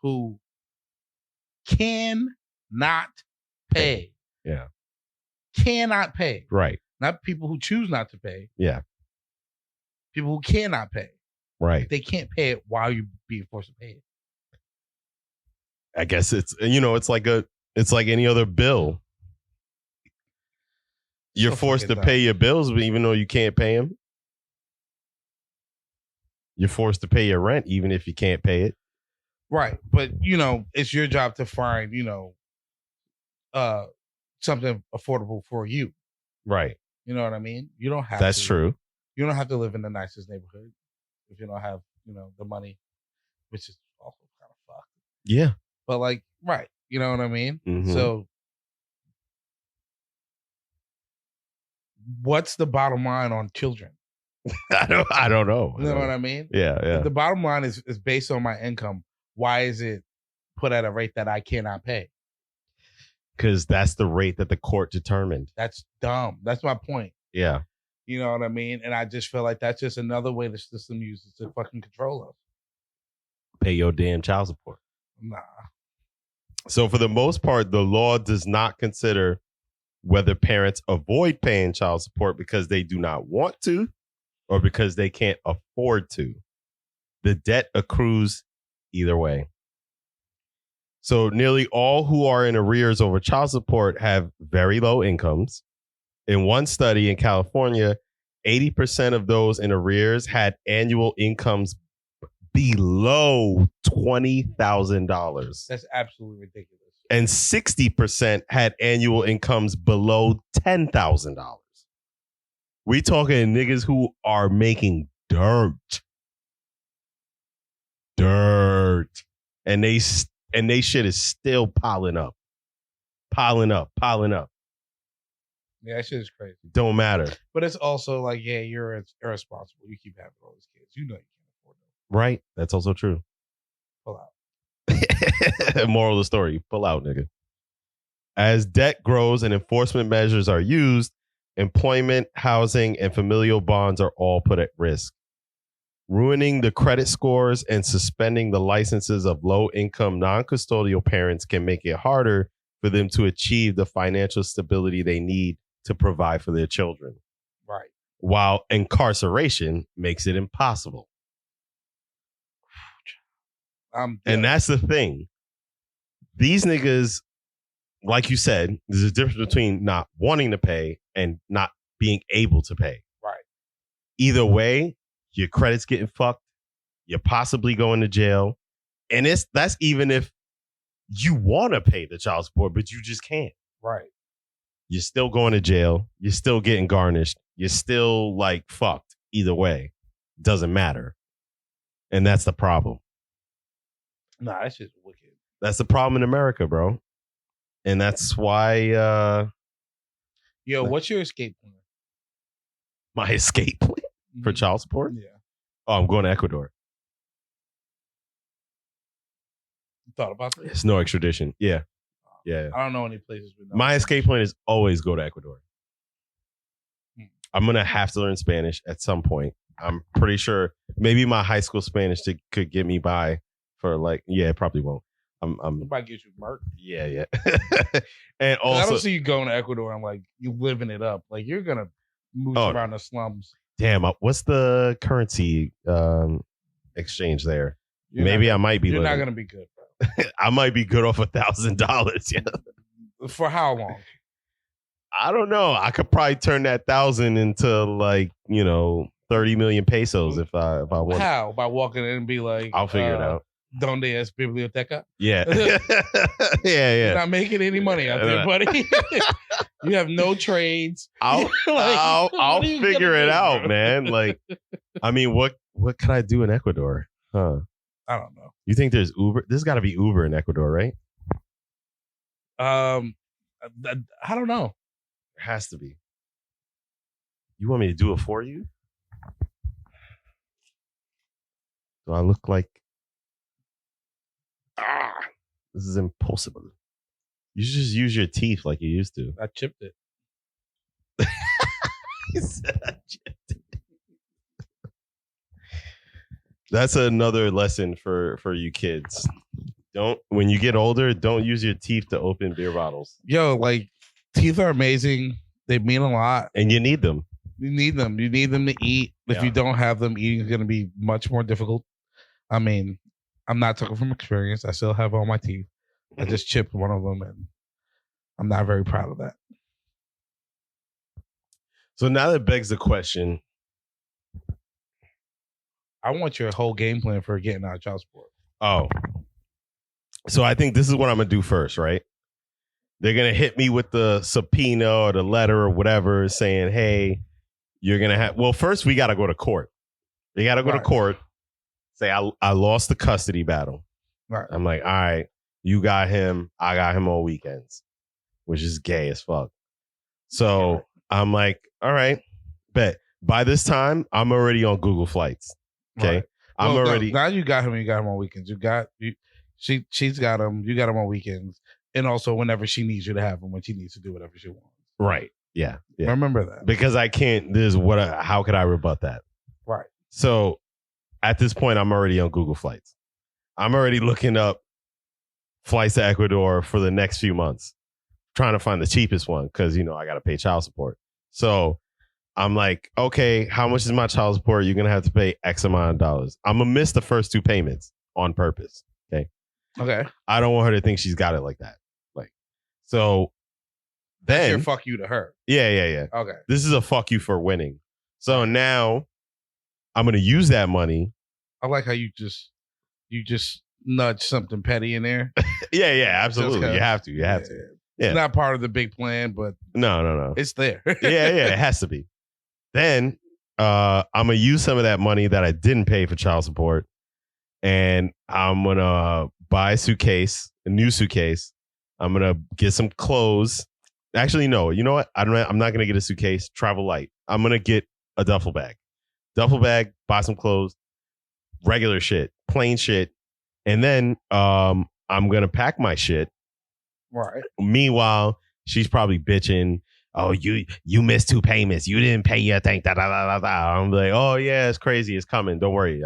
Speaker 2: Who cannot pay.
Speaker 1: Yeah.
Speaker 2: Cannot pay.
Speaker 1: Right.
Speaker 2: Not people who choose not to pay.
Speaker 1: Yeah.
Speaker 2: People who cannot pay.
Speaker 1: Right.
Speaker 2: They can't pay it while you're being forced to pay it.
Speaker 1: I guess it's it's like any other bill. You're forced to pay your bills, but even though you can't pay them. You're forced to pay your rent, even if you can't pay it.
Speaker 2: Right. But, it's your job to find, something affordable for you.
Speaker 1: Right.
Speaker 2: You know what I mean? You don't have
Speaker 1: That's true.
Speaker 2: You don't have to live in the nicest neighborhood if you don't have, the money, which is also kind of fucked.
Speaker 1: Yeah.
Speaker 2: But right. You know what I mean?
Speaker 1: Mm-hmm.
Speaker 2: So what's the bottom line on children?
Speaker 1: I don't know.
Speaker 2: You know what I mean?
Speaker 1: Yeah.
Speaker 2: If the bottom line is based on my income. Why is it put at a rate that I cannot pay?
Speaker 1: Because that's the rate that the court determined.
Speaker 2: That's dumb. That's my point.
Speaker 1: Yeah.
Speaker 2: You know what I mean? And I just feel like that's just another way the system uses to fucking control us.
Speaker 1: Pay your damn child support.
Speaker 2: Nah.
Speaker 1: So for the most part, the law does not consider whether parents avoid paying child support because they do not want to or because they can't afford to. The debt accrues either way. So nearly all who are in arrears over child support have very low incomes. In one study in California, 80% of those in arrears had annual incomes below $20,000.
Speaker 2: That's absolutely ridiculous.
Speaker 1: And 60% had annual incomes below $10,000. We talking niggas who are making dirt. And they shit is still piling up. Yeah,
Speaker 2: that shit is crazy.
Speaker 1: Don't matter.
Speaker 2: But it's also like, yeah, you're irresponsible. You keep having all these kids. You know you can't afford them.
Speaker 1: Right. That's also true.
Speaker 2: Pull out.
Speaker 1: Moral of the story, pull out, nigga. As debt grows and enforcement measures are used, employment, housing, and familial bonds are all put at risk. Ruining the credit scores and suspending the licenses of low-income, non-custodial parents can make it harder for them to achieve the financial stability they need to provide for their children.
Speaker 2: Right.
Speaker 1: While incarceration makes it impossible. And that's the thing. These niggas, like you said, there's a difference between not wanting to pay and not being able to pay.
Speaker 2: Right.
Speaker 1: Either way, your credit's getting fucked. You're possibly going to jail. And that's even if you want to pay the child support, but you just can't.
Speaker 2: Right.
Speaker 1: You're still going to jail. You're still getting garnished. You're still like fucked. Either way, doesn't matter. And that's the problem.
Speaker 2: Nah, that's just wicked.
Speaker 1: That's the problem in America, bro. And that's why...
Speaker 2: what's your escape plan?
Speaker 1: My escape plan for child support?
Speaker 2: Yeah.
Speaker 1: Oh, I'm going to Ecuador.
Speaker 2: You thought about this?
Speaker 1: It's no extradition. Yeah. Yeah.
Speaker 2: I don't know any places.
Speaker 1: My escape plan is always go to Ecuador. I'm going to have to learn Spanish at some point. I'm pretty sure maybe my high school Spanish could get me by for it probably won't. I'm
Speaker 2: might get you murked.
Speaker 1: Yeah. And also,
Speaker 2: I don't see you going to Ecuador and like you living it up. Like you're gonna move around the slums.
Speaker 1: Damn, what's the currency exchange there? I might be.
Speaker 2: You're not gonna be good, bro.
Speaker 1: I might be good off $1,000. Yeah.
Speaker 2: For how long?
Speaker 1: I don't know. I could probably turn that 1,000 into 30 million pesos if I want.
Speaker 2: How? By walking in and be like,
Speaker 1: I'll figure it out.
Speaker 2: Donde es biblioteca?
Speaker 1: Yeah. Yeah.
Speaker 2: You're not making any money out there, buddy. You have no trades.
Speaker 1: I'll figure it out, man. Like, I mean, what can I do in Ecuador? Huh?
Speaker 2: I don't know.
Speaker 1: You think there's Uber? There's got to be Uber in Ecuador, right?
Speaker 2: I don't know.
Speaker 1: There has to be. You want me to do it for you? Do I look like... this is impossible. You should just use your teeth like you used to.
Speaker 2: I chipped it.
Speaker 1: That's another lesson for you kids. When you get older, don't use your teeth to open beer bottles.
Speaker 2: Yo, like, teeth are amazing. They mean a lot.
Speaker 1: And you need them.
Speaker 2: You need them. You need them to eat. If you don't have them, eating is going to be much more difficult. I mean, I'm not talking from experience. I still have all my teeth. I just chipped one of them, and I'm not very proud of that.
Speaker 1: So now that begs the question.
Speaker 2: I want your whole game plan for getting out of child support.
Speaker 1: Oh. So I think this is what I'm going to do first, right? They're going to hit me with the subpoena or the letter or whatever saying, hey, you're going to have... Well, first we got to go to court. They got to go to court. Say, I lost the custody battle.
Speaker 2: Right.
Speaker 1: I'm like, all right, you got him. I got him on weekends, which is gay as fuck. So I'm like, all right, bet. By this time, I'm already on Google Flights. Okay.
Speaker 2: Right.
Speaker 1: I'm already...
Speaker 2: Now you got him and you got him on weekends. She's got him. You got him on weekends. And also whenever she needs you to have him, when she needs to do whatever she wants.
Speaker 1: Right. Yeah.
Speaker 2: Remember that.
Speaker 1: Because I can't... how could I rebut that?
Speaker 2: Right.
Speaker 1: So... At this point, I'm already on Google Flights. I'm already looking up flights to Ecuador for the next few months, trying to find the cheapest one because, I got to pay child support. So I'm like, okay, how much is my child support? You're going to have to pay X amount of dollars. I'm going to miss the first 2 payments on purpose. Okay. I don't want her to think she's got it like that. So then...
Speaker 2: That's your fuck you to her.
Speaker 1: Yeah.
Speaker 2: Okay.
Speaker 1: This is a fuck you for winning. So now... I'm going to use that money.
Speaker 2: I like how you just nudge something petty in there.
Speaker 1: Yeah, absolutely. You have to. Yeah.
Speaker 2: It's not part of the big plan, but
Speaker 1: no.
Speaker 2: It's there.
Speaker 1: yeah, it has to be. Then I'm gonna use some of that money that I didn't pay for child support, and I'm gonna buy a new suitcase. I'm gonna get some clothes. Actually, no. You know what? I'm not gonna get a suitcase. Travel light. I'm gonna get a duffel bag. Duffel bag. Buy some clothes. Regular shit. Plain shit. And then I'm gonna pack my shit.
Speaker 2: Right.
Speaker 1: Meanwhile, she's probably bitching. Oh, you missed 2 payments. You didn't pay your thing. Da, da, da, da, da. I'm like, oh yeah, it's crazy. It's coming. Don't worry.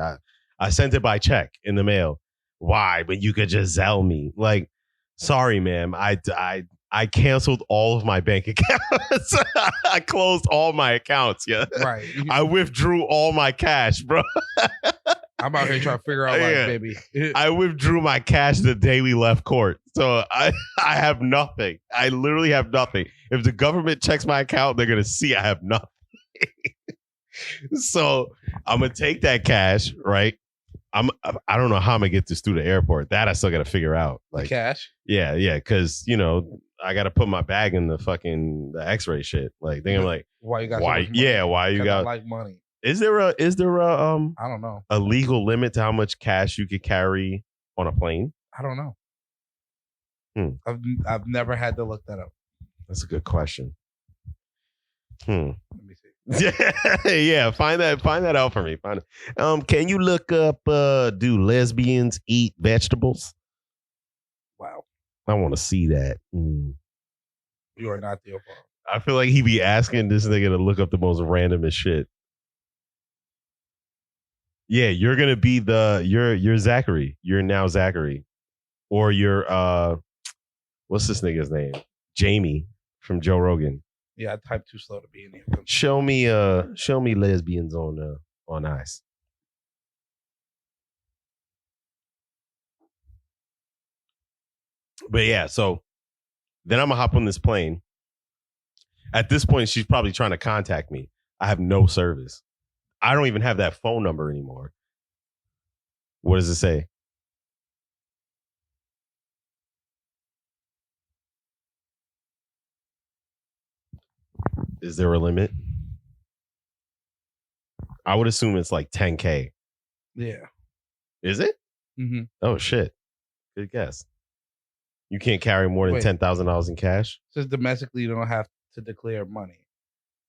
Speaker 1: I sent it by check in the mail. Why? But you could just Zelle me. Like, sorry, ma'am. I canceled all of my bank accounts. I closed all my accounts. Yeah.
Speaker 2: Right.
Speaker 1: I withdrew all my cash, bro.
Speaker 2: I'm out here trying to figure out life, baby.
Speaker 1: I withdrew my cash the day we left court. So I have nothing. I literally have nothing. If the government checks my account, they're going to see I have nothing. So I'm going to take that cash, right? I don't know how I'm going to get this through the airport. That I still got to figure out. Like
Speaker 2: cash?
Speaker 1: Yeah. Because, I got to put my bag in the x-ray shit. Like, I'm like,
Speaker 2: why you got
Speaker 1: why?
Speaker 2: So much money?
Speaker 1: Yeah. Why you got
Speaker 2: I like money?
Speaker 1: Is there a
Speaker 2: I don't know,
Speaker 1: a legal limit to how much cash you could carry on a plane?
Speaker 2: I don't know. I've never had to look that up.
Speaker 1: That's a good question.
Speaker 2: Let me see.
Speaker 1: Yeah, find that out for me. Can you look up do lesbians eat vegetables?
Speaker 2: Wow.
Speaker 1: I want to see that.
Speaker 2: You are not the Obama.
Speaker 1: I feel like he be asking this nigga to look up the most randomest shit. Yeah, you're gonna be you're Zachary. You're now Zachary, or you're what's this nigga's name? Jamie from Joe Rogan.
Speaker 2: Yeah, I typed too slow to be in here.
Speaker 1: Show me lesbians on ice. But yeah, so then I'm gonna hop on this plane. At this point, she's probably trying to contact me. I have no service. I don't even have that phone number anymore. What does it say? Is there a limit? I would assume it's like 10K.
Speaker 2: Yeah.
Speaker 1: Is it?
Speaker 2: Mm-hmm.
Speaker 1: Oh, shit. Good guess. You can't carry more than $10,000 in cash?
Speaker 2: It says domestically, you don't have to declare money.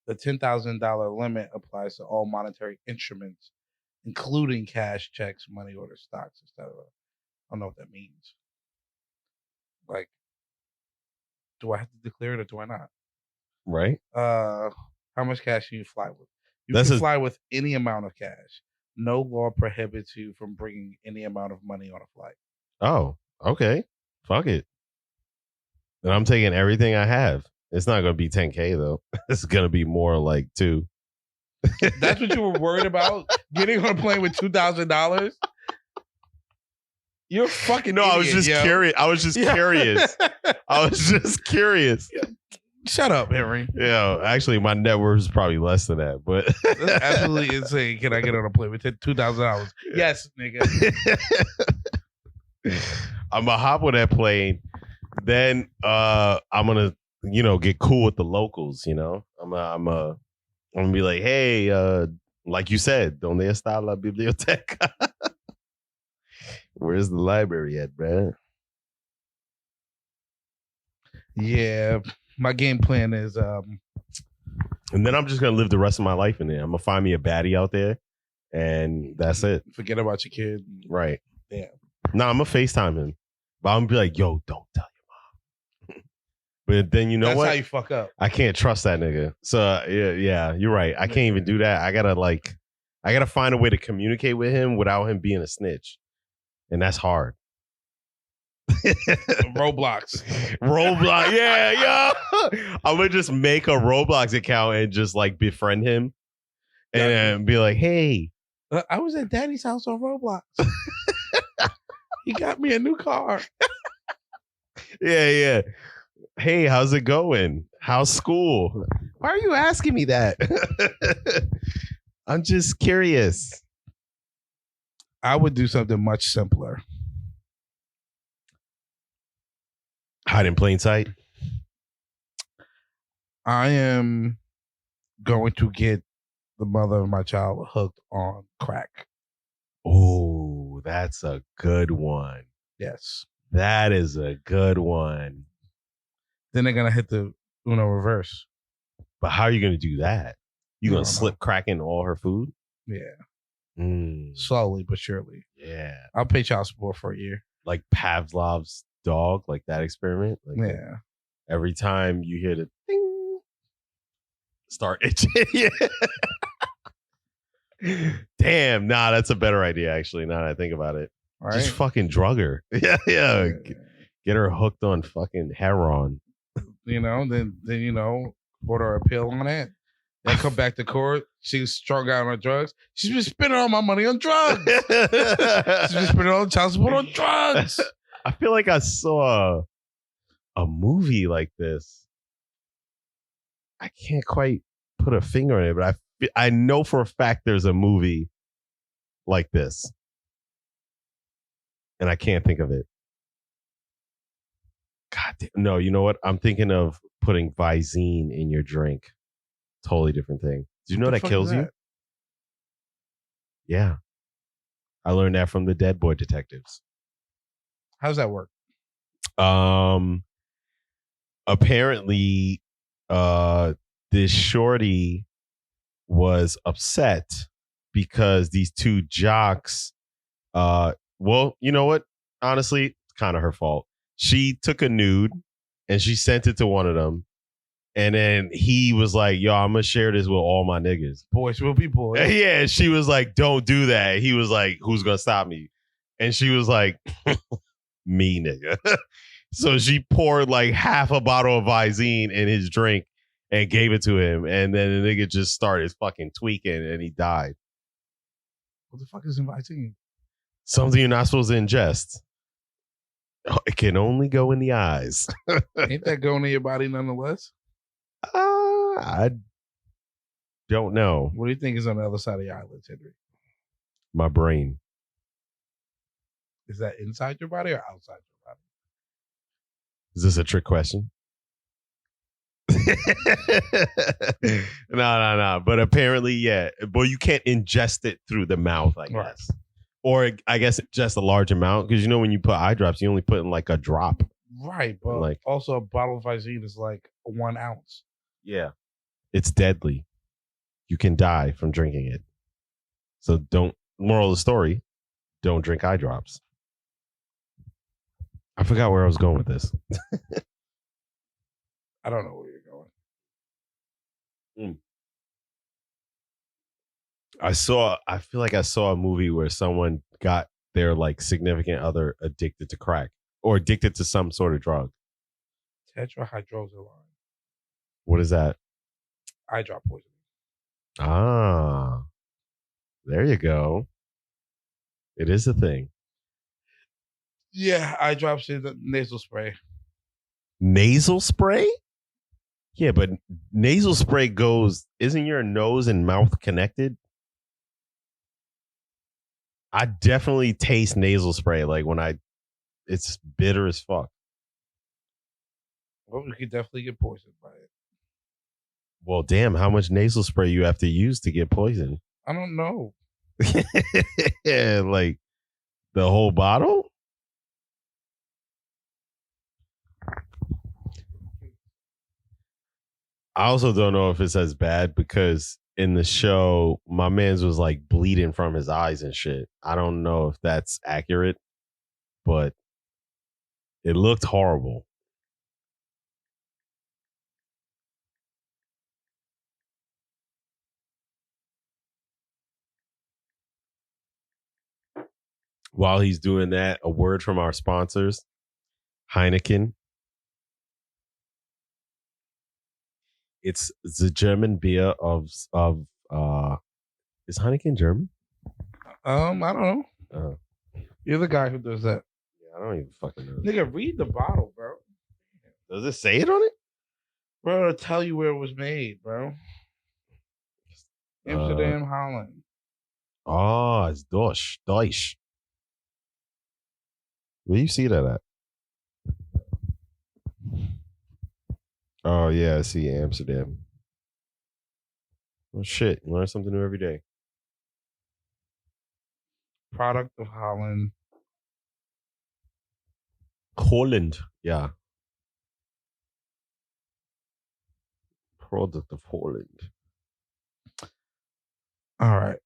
Speaker 2: The $10,000 limit applies to all monetary instruments, including cash, checks, money orders, stocks, etc. I don't know what that means. Like, do I have to declare it or do I not?
Speaker 1: Right.
Speaker 2: How much cash can you fly with? You can fly with any amount of cash. No law prohibits you from bringing any amount of money on a flight.
Speaker 1: Oh, okay. Fuck it. And I'm taking everything I have. It's not going to be 10K though. It's going to be more like 2.
Speaker 2: That's what you were worried about? Getting on a plane with $2,000? You're fucking idiot,
Speaker 1: I was just curious. I was just curious. I was just curious.
Speaker 2: Shut up, Henry.
Speaker 1: Yeah, actually, my net worth is probably less than that, but
Speaker 2: that's absolutely insane. Can I get on a plane with $2,000? Yes, nigga.
Speaker 1: I'm gonna hop on that plane. Then I'm gonna, get cool with the locals. I'm gonna be like, hey, like you said, ¿Dónde está la biblioteca? Where's the library at, bruh?
Speaker 2: Yeah, my game plan is
Speaker 1: and then I'm just gonna live the rest of my life in there. I'm gonna find me a baddie out there, and that's it.
Speaker 2: Forget about your kid.
Speaker 1: Right.
Speaker 2: Yeah.
Speaker 1: No, I'm gonna FaceTime him, but I'm gonna be like, yo, don't tell your mom. But then
Speaker 2: that's
Speaker 1: what?
Speaker 2: That's how you fuck up.
Speaker 1: I can't trust that nigga. So yeah, you're right. I can't even do that. I gotta find a way to communicate with him without him being a snitch, and that's hard.
Speaker 2: Roblox.
Speaker 1: Yeah. I'm gonna just make a Roblox account and just like befriend him, and be like, hey,
Speaker 2: I was at Daddy's house on Roblox. He got me a new car.
Speaker 1: Yeah. Hey, how's it going? How's school? Why are you asking me that? I'm just curious.
Speaker 2: I would do something much simpler.
Speaker 1: Hide in plain sight.
Speaker 2: I am going to get the mother of my child hooked on crack.
Speaker 1: Oh, that's a good one.
Speaker 2: Yes.
Speaker 1: That is a good one.
Speaker 2: Then they're gonna hit the Uno reverse.
Speaker 1: But how are you going to do that? You
Speaker 2: I
Speaker 1: going to
Speaker 2: don't
Speaker 1: slip
Speaker 2: know.
Speaker 1: crack in all her food?
Speaker 2: Yeah.
Speaker 1: Mm,
Speaker 2: Slowly but surely.
Speaker 1: yeah.
Speaker 2: I'll pay child support for a year.
Speaker 1: Like Pavlov's dog, like that experiment. Like
Speaker 2: Yeah.
Speaker 1: every time you hear the ding, start itching. Yeah. Damn, nah, that's a better idea, actually, now that I think about it.
Speaker 2: All
Speaker 1: Just
Speaker 2: right.
Speaker 1: fucking drug her. Yeah.
Speaker 2: Yeah.
Speaker 1: Get her hooked on fucking heroin.
Speaker 2: You know, then you know, order a pill on it. Then come back to court. She's strung out on drugs. She's been spending all my money on drugs. She's been spending all the child support on drugs.
Speaker 1: I feel like I saw a movie like this. I can't quite put a finger on it, but I know for a fact there's a movie like this. And I can't think of it. God damn. No, you know what? I'm thinking of putting Visine in your drink. Totally different thing. Do you know that kills you? Yeah. I learned that from the Dead Boy detectives.
Speaker 2: How does that work?
Speaker 1: Apparently, this shorty was upset because these two jocks, well, you know what? Honestly, it's kind of her fault. She took a nude and she sent it to one of them. And then he was like, yo, I'm going to share this with all my niggas.
Speaker 2: Boys will be boys.
Speaker 1: Yeah. She was like, don't do that. He was like, who's going to stop me? And she was like, me, nigga. So she poured like half a bottle of Visine in his drink and gave it to him. And then the nigga just started fucking tweaking and he died.
Speaker 2: What the fuck is in Visine?
Speaker 1: Something you're not supposed to ingest. It can only go in the eyes.
Speaker 2: Ain't that going in your body nonetheless?
Speaker 1: I don't know.
Speaker 2: What do you think is on the other side of your eyelids, Henry?
Speaker 1: My brain.
Speaker 2: Is that inside your body or outside your body?
Speaker 1: Is this a trick question? No. But apparently, yeah. But you can't ingest it through the mouth, I guess. Right. Or I guess just a large amount. Because you know when you put eye drops, you only put in like a drop.
Speaker 2: Right. But like, also a bottle of Visine is like 1 ounce.
Speaker 1: Yeah. It's deadly. You can die from drinking it. So don't, moral of the story, don't drink eye drops. I forgot where I was going with this.
Speaker 2: I don't know where you're going.
Speaker 1: I feel like I saw a movie where someone got their like significant other addicted to crack or addicted to some sort of drug.
Speaker 2: Tetrahydrozoline.
Speaker 1: What is that?
Speaker 2: Eye drop poisoning.
Speaker 1: Ah, there you go. It is a thing.
Speaker 2: Yeah, eye drops in the nasal spray.
Speaker 1: Nasal spray? Yeah, but nasal spray goes, isn't your nose and mouth connected? I definitely taste nasal spray like when it's bitter as fuck.
Speaker 2: Well, you could definitely get poisoned by it.
Speaker 1: Well, damn, how much nasal spray you have to use to get poisoned?
Speaker 2: I don't know.
Speaker 1: Yeah, like the whole bottle? I also don't know if it's as bad because in the show, my man's was like bleeding from his eyes and shit. I don't know if that's accurate, but it looked horrible. While he's doing that, a word from our sponsors, Heineken. It's the German beer of is Heineken German?
Speaker 2: I don't know. You're the guy who does that.
Speaker 1: Yeah, I don't even fucking know.
Speaker 2: Nigga, read the bottle, bro.
Speaker 1: Does it say it on it?
Speaker 2: Bro, it'll tell you where it was made, bro. Amsterdam, Holland.
Speaker 1: Oh, it's Deutsch. Where do you see that at? Oh, yeah, I see Amsterdam. Well, shit. Learn something new every day.
Speaker 2: Product of Holland.
Speaker 1: Holland. Yeah. Product of Holland.
Speaker 2: All right.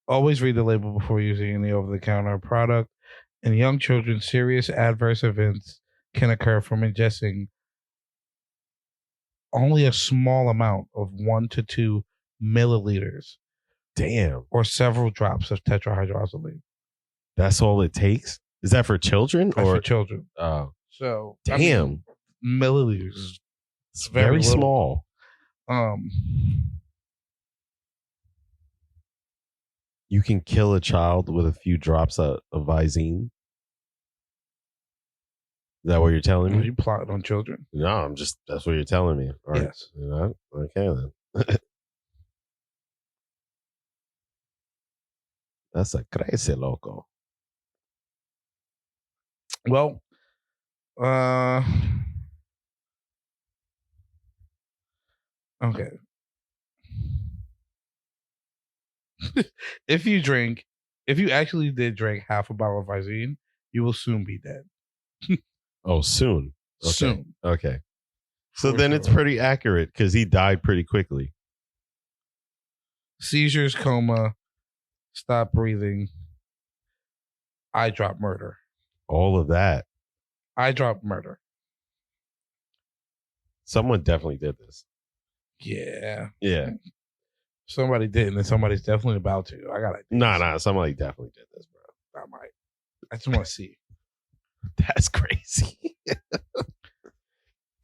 Speaker 2: Always read the label before using any over-the-counter product. In young children, serious adverse events can occur from ingesting only a small amount of 1 to 2 milliliters.
Speaker 1: Damn.
Speaker 2: Or several drops of tetrahydrozoline.
Speaker 1: That's all it takes? Is that for children?
Speaker 2: That's for children.
Speaker 1: Oh.
Speaker 2: So,
Speaker 1: damn.
Speaker 2: I mean, milliliters.
Speaker 1: It's very small. You can kill a child with a few drops of Visine. Is that what you're telling me?
Speaker 2: Are you plotting on children?
Speaker 1: No, that's what you're telling me. All right.
Speaker 2: Yes.
Speaker 1: You know? Okay, then. That's a crazy loco.
Speaker 2: Well, okay. If you actually did drink half a bottle of Visine, you will soon be dead.
Speaker 1: Oh, soon. Okay.
Speaker 2: Soon.
Speaker 1: Okay. So
Speaker 2: For
Speaker 1: then
Speaker 2: sure.
Speaker 1: it's pretty accurate because he died pretty quickly.
Speaker 2: Seizures, coma, stop breathing, eye drop, murder.
Speaker 1: All of that.
Speaker 2: Eye drop, murder.
Speaker 1: Someone definitely did this.
Speaker 2: Yeah.
Speaker 1: Yeah.
Speaker 2: Somebody didn't, and somebody's definitely about to. I got it.
Speaker 1: Nah. Somebody definitely did this, bro.
Speaker 2: I might. I just want to see.
Speaker 1: That's crazy.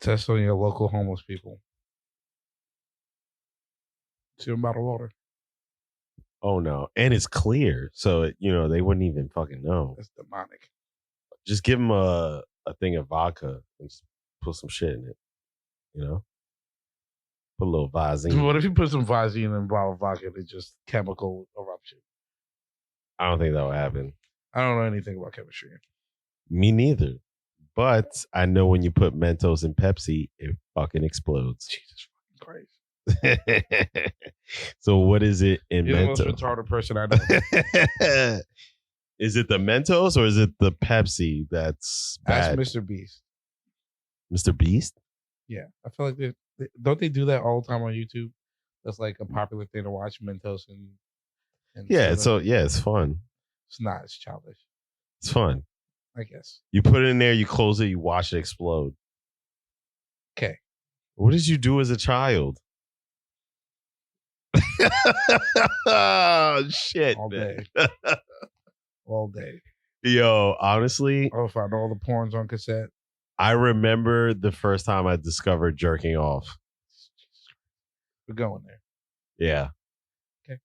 Speaker 2: Test on your local homeless people. See them bottle water.
Speaker 1: Oh no, and it's clear, so they wouldn't even fucking know.
Speaker 2: That's demonic.
Speaker 1: Just give them a thing of vodka and just put some shit in it. Put a little Visine.
Speaker 2: What if you put some Visine in a bottle of vodka? It's just chemical eruption.
Speaker 1: I don't think that will happen.
Speaker 2: I don't know anything about chemistry.
Speaker 1: Me neither. But I know when you put Mentos in Pepsi, it fucking explodes.
Speaker 2: Jesus fucking Christ.
Speaker 1: So what is it in
Speaker 2: You're
Speaker 1: Mentos?
Speaker 2: the most retarded person I know.
Speaker 1: Is it the Mentos or is it the Pepsi that's bad?
Speaker 2: Ask Mr. Beast.
Speaker 1: Mr. Beast?
Speaker 2: Yeah. I feel like don't they do that all the time on YouTube? That's like a popular thing to watch, Mentos and
Speaker 1: yeah,
Speaker 2: soda.
Speaker 1: it's fun.
Speaker 2: It's not. It's childish.
Speaker 1: It's fun.
Speaker 2: I guess.
Speaker 1: You put it in there, you close it, you watch it explode.
Speaker 2: Okay.
Speaker 1: What did you do as a child? Oh, shit.
Speaker 2: All day. All day.
Speaker 1: Yo, honestly.
Speaker 2: I'll find all the porns on cassette.
Speaker 1: I remember the first time I discovered jerking off.
Speaker 2: We're going there.
Speaker 1: Yeah.
Speaker 2: Okay.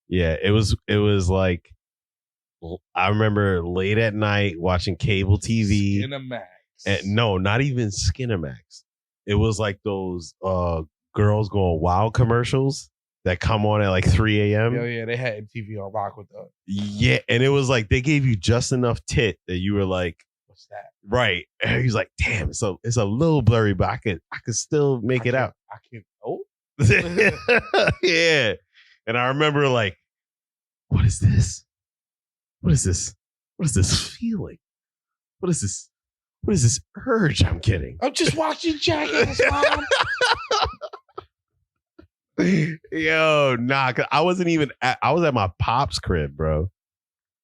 Speaker 1: Yeah, it was like, I remember late at night watching cable TV.
Speaker 2: Skinamax.
Speaker 1: And no, not even Skinamax. It was like those Girls Going Wild commercials that come on at like 3 a.m.
Speaker 2: Oh yeah, they had MTV on lock with them.
Speaker 1: Yeah, and it was like they gave you just enough tit that you were like,
Speaker 2: "What's that?"
Speaker 1: Right? And he's like, "Damn, so it's a little blurry, but I could still make it out."
Speaker 2: I can. Oh,
Speaker 1: yeah. And I remember like, what is this? What is this? What is this feeling? What is this? What is this urge I'm getting?
Speaker 2: I'm just watching Jackass, Mom.
Speaker 1: Yo, nah, 'cause I wasn't even I was at my pop's crib, bro.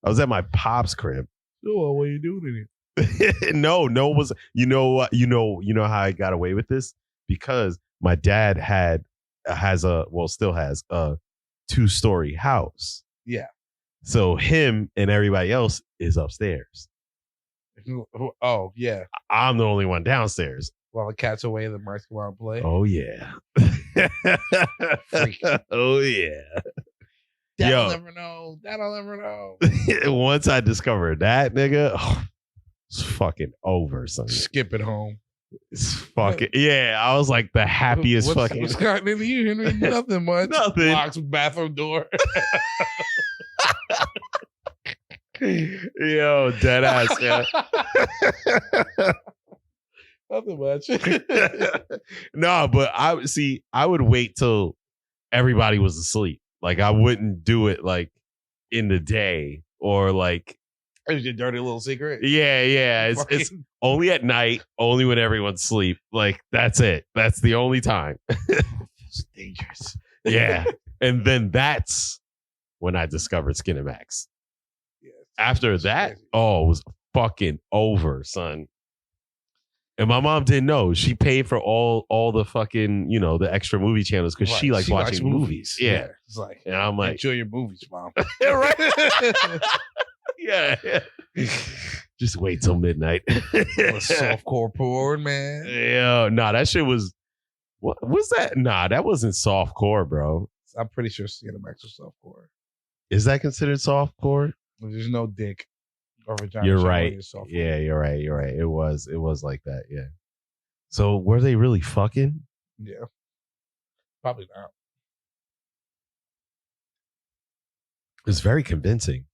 Speaker 1: I was at my pop's crib.
Speaker 2: Oh, what are you doing in
Speaker 1: here? No, was you know what? You know how I got away with this? Because my dad still has a 2-story house.
Speaker 2: Yeah.
Speaker 1: So him and everybody else is upstairs.
Speaker 2: Oh, yeah.
Speaker 1: I'm the only one downstairs.
Speaker 2: While the cat's away, the mice come out and play.
Speaker 1: Oh, yeah. Oh, yeah.
Speaker 2: That'll never know. That'll never know.
Speaker 1: Once I discovered that, nigga, it's fucking over, son.
Speaker 2: Skip it home.
Speaker 1: It's fucking, yeah. I was like the happiest fucking.
Speaker 2: What's gotten into you, Henry? Nothing much.
Speaker 1: Nothing.
Speaker 2: Locks bathroom door.
Speaker 1: Yo, dead ass, yeah.
Speaker 2: Nothing much.
Speaker 1: No, but I would wait till everybody was asleep. Like I wouldn't do it like in the day or like.
Speaker 2: It was your dirty little secret.
Speaker 1: Yeah. It's only at night, only when everyone's asleep. Like that's it. That's the only time.
Speaker 2: It's dangerous.
Speaker 1: Yeah. And then that's when I discovered Skinemax.
Speaker 2: Yeah,
Speaker 1: After that,
Speaker 2: crazy.
Speaker 1: it was fucking over, son. And my mom didn't know. She paid for all the fucking, the extra movie channels because she likes watching movies. Yeah.
Speaker 2: It's like,
Speaker 1: and I'm like,
Speaker 2: enjoy your movies, mom.
Speaker 1: Yeah, right. yeah. Just wait till midnight.
Speaker 2: Softcore porn, man.
Speaker 1: Yeah, nah, that shit was. What was that? Nah, that wasn't softcore, bro.
Speaker 2: I'm pretty sure Skinemax was softcore.
Speaker 1: Is that considered softcore?
Speaker 2: There's no dick or vagina.
Speaker 1: You're right. Yeah, you're right. It was like that. Yeah. So were they really fucking?
Speaker 2: Yeah. Probably not.
Speaker 1: It's very convincing.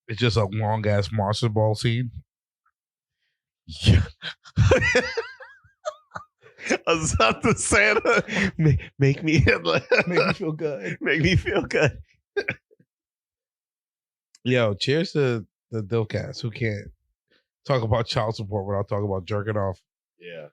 Speaker 2: It's just a long ass monster ball scene.
Speaker 1: Yeah. I was about to say make me
Speaker 2: feel good.
Speaker 1: Make me feel good.
Speaker 2: Yo, cheers to the Dillcast who can't talk about child support without talking about jerking off.
Speaker 1: Yeah.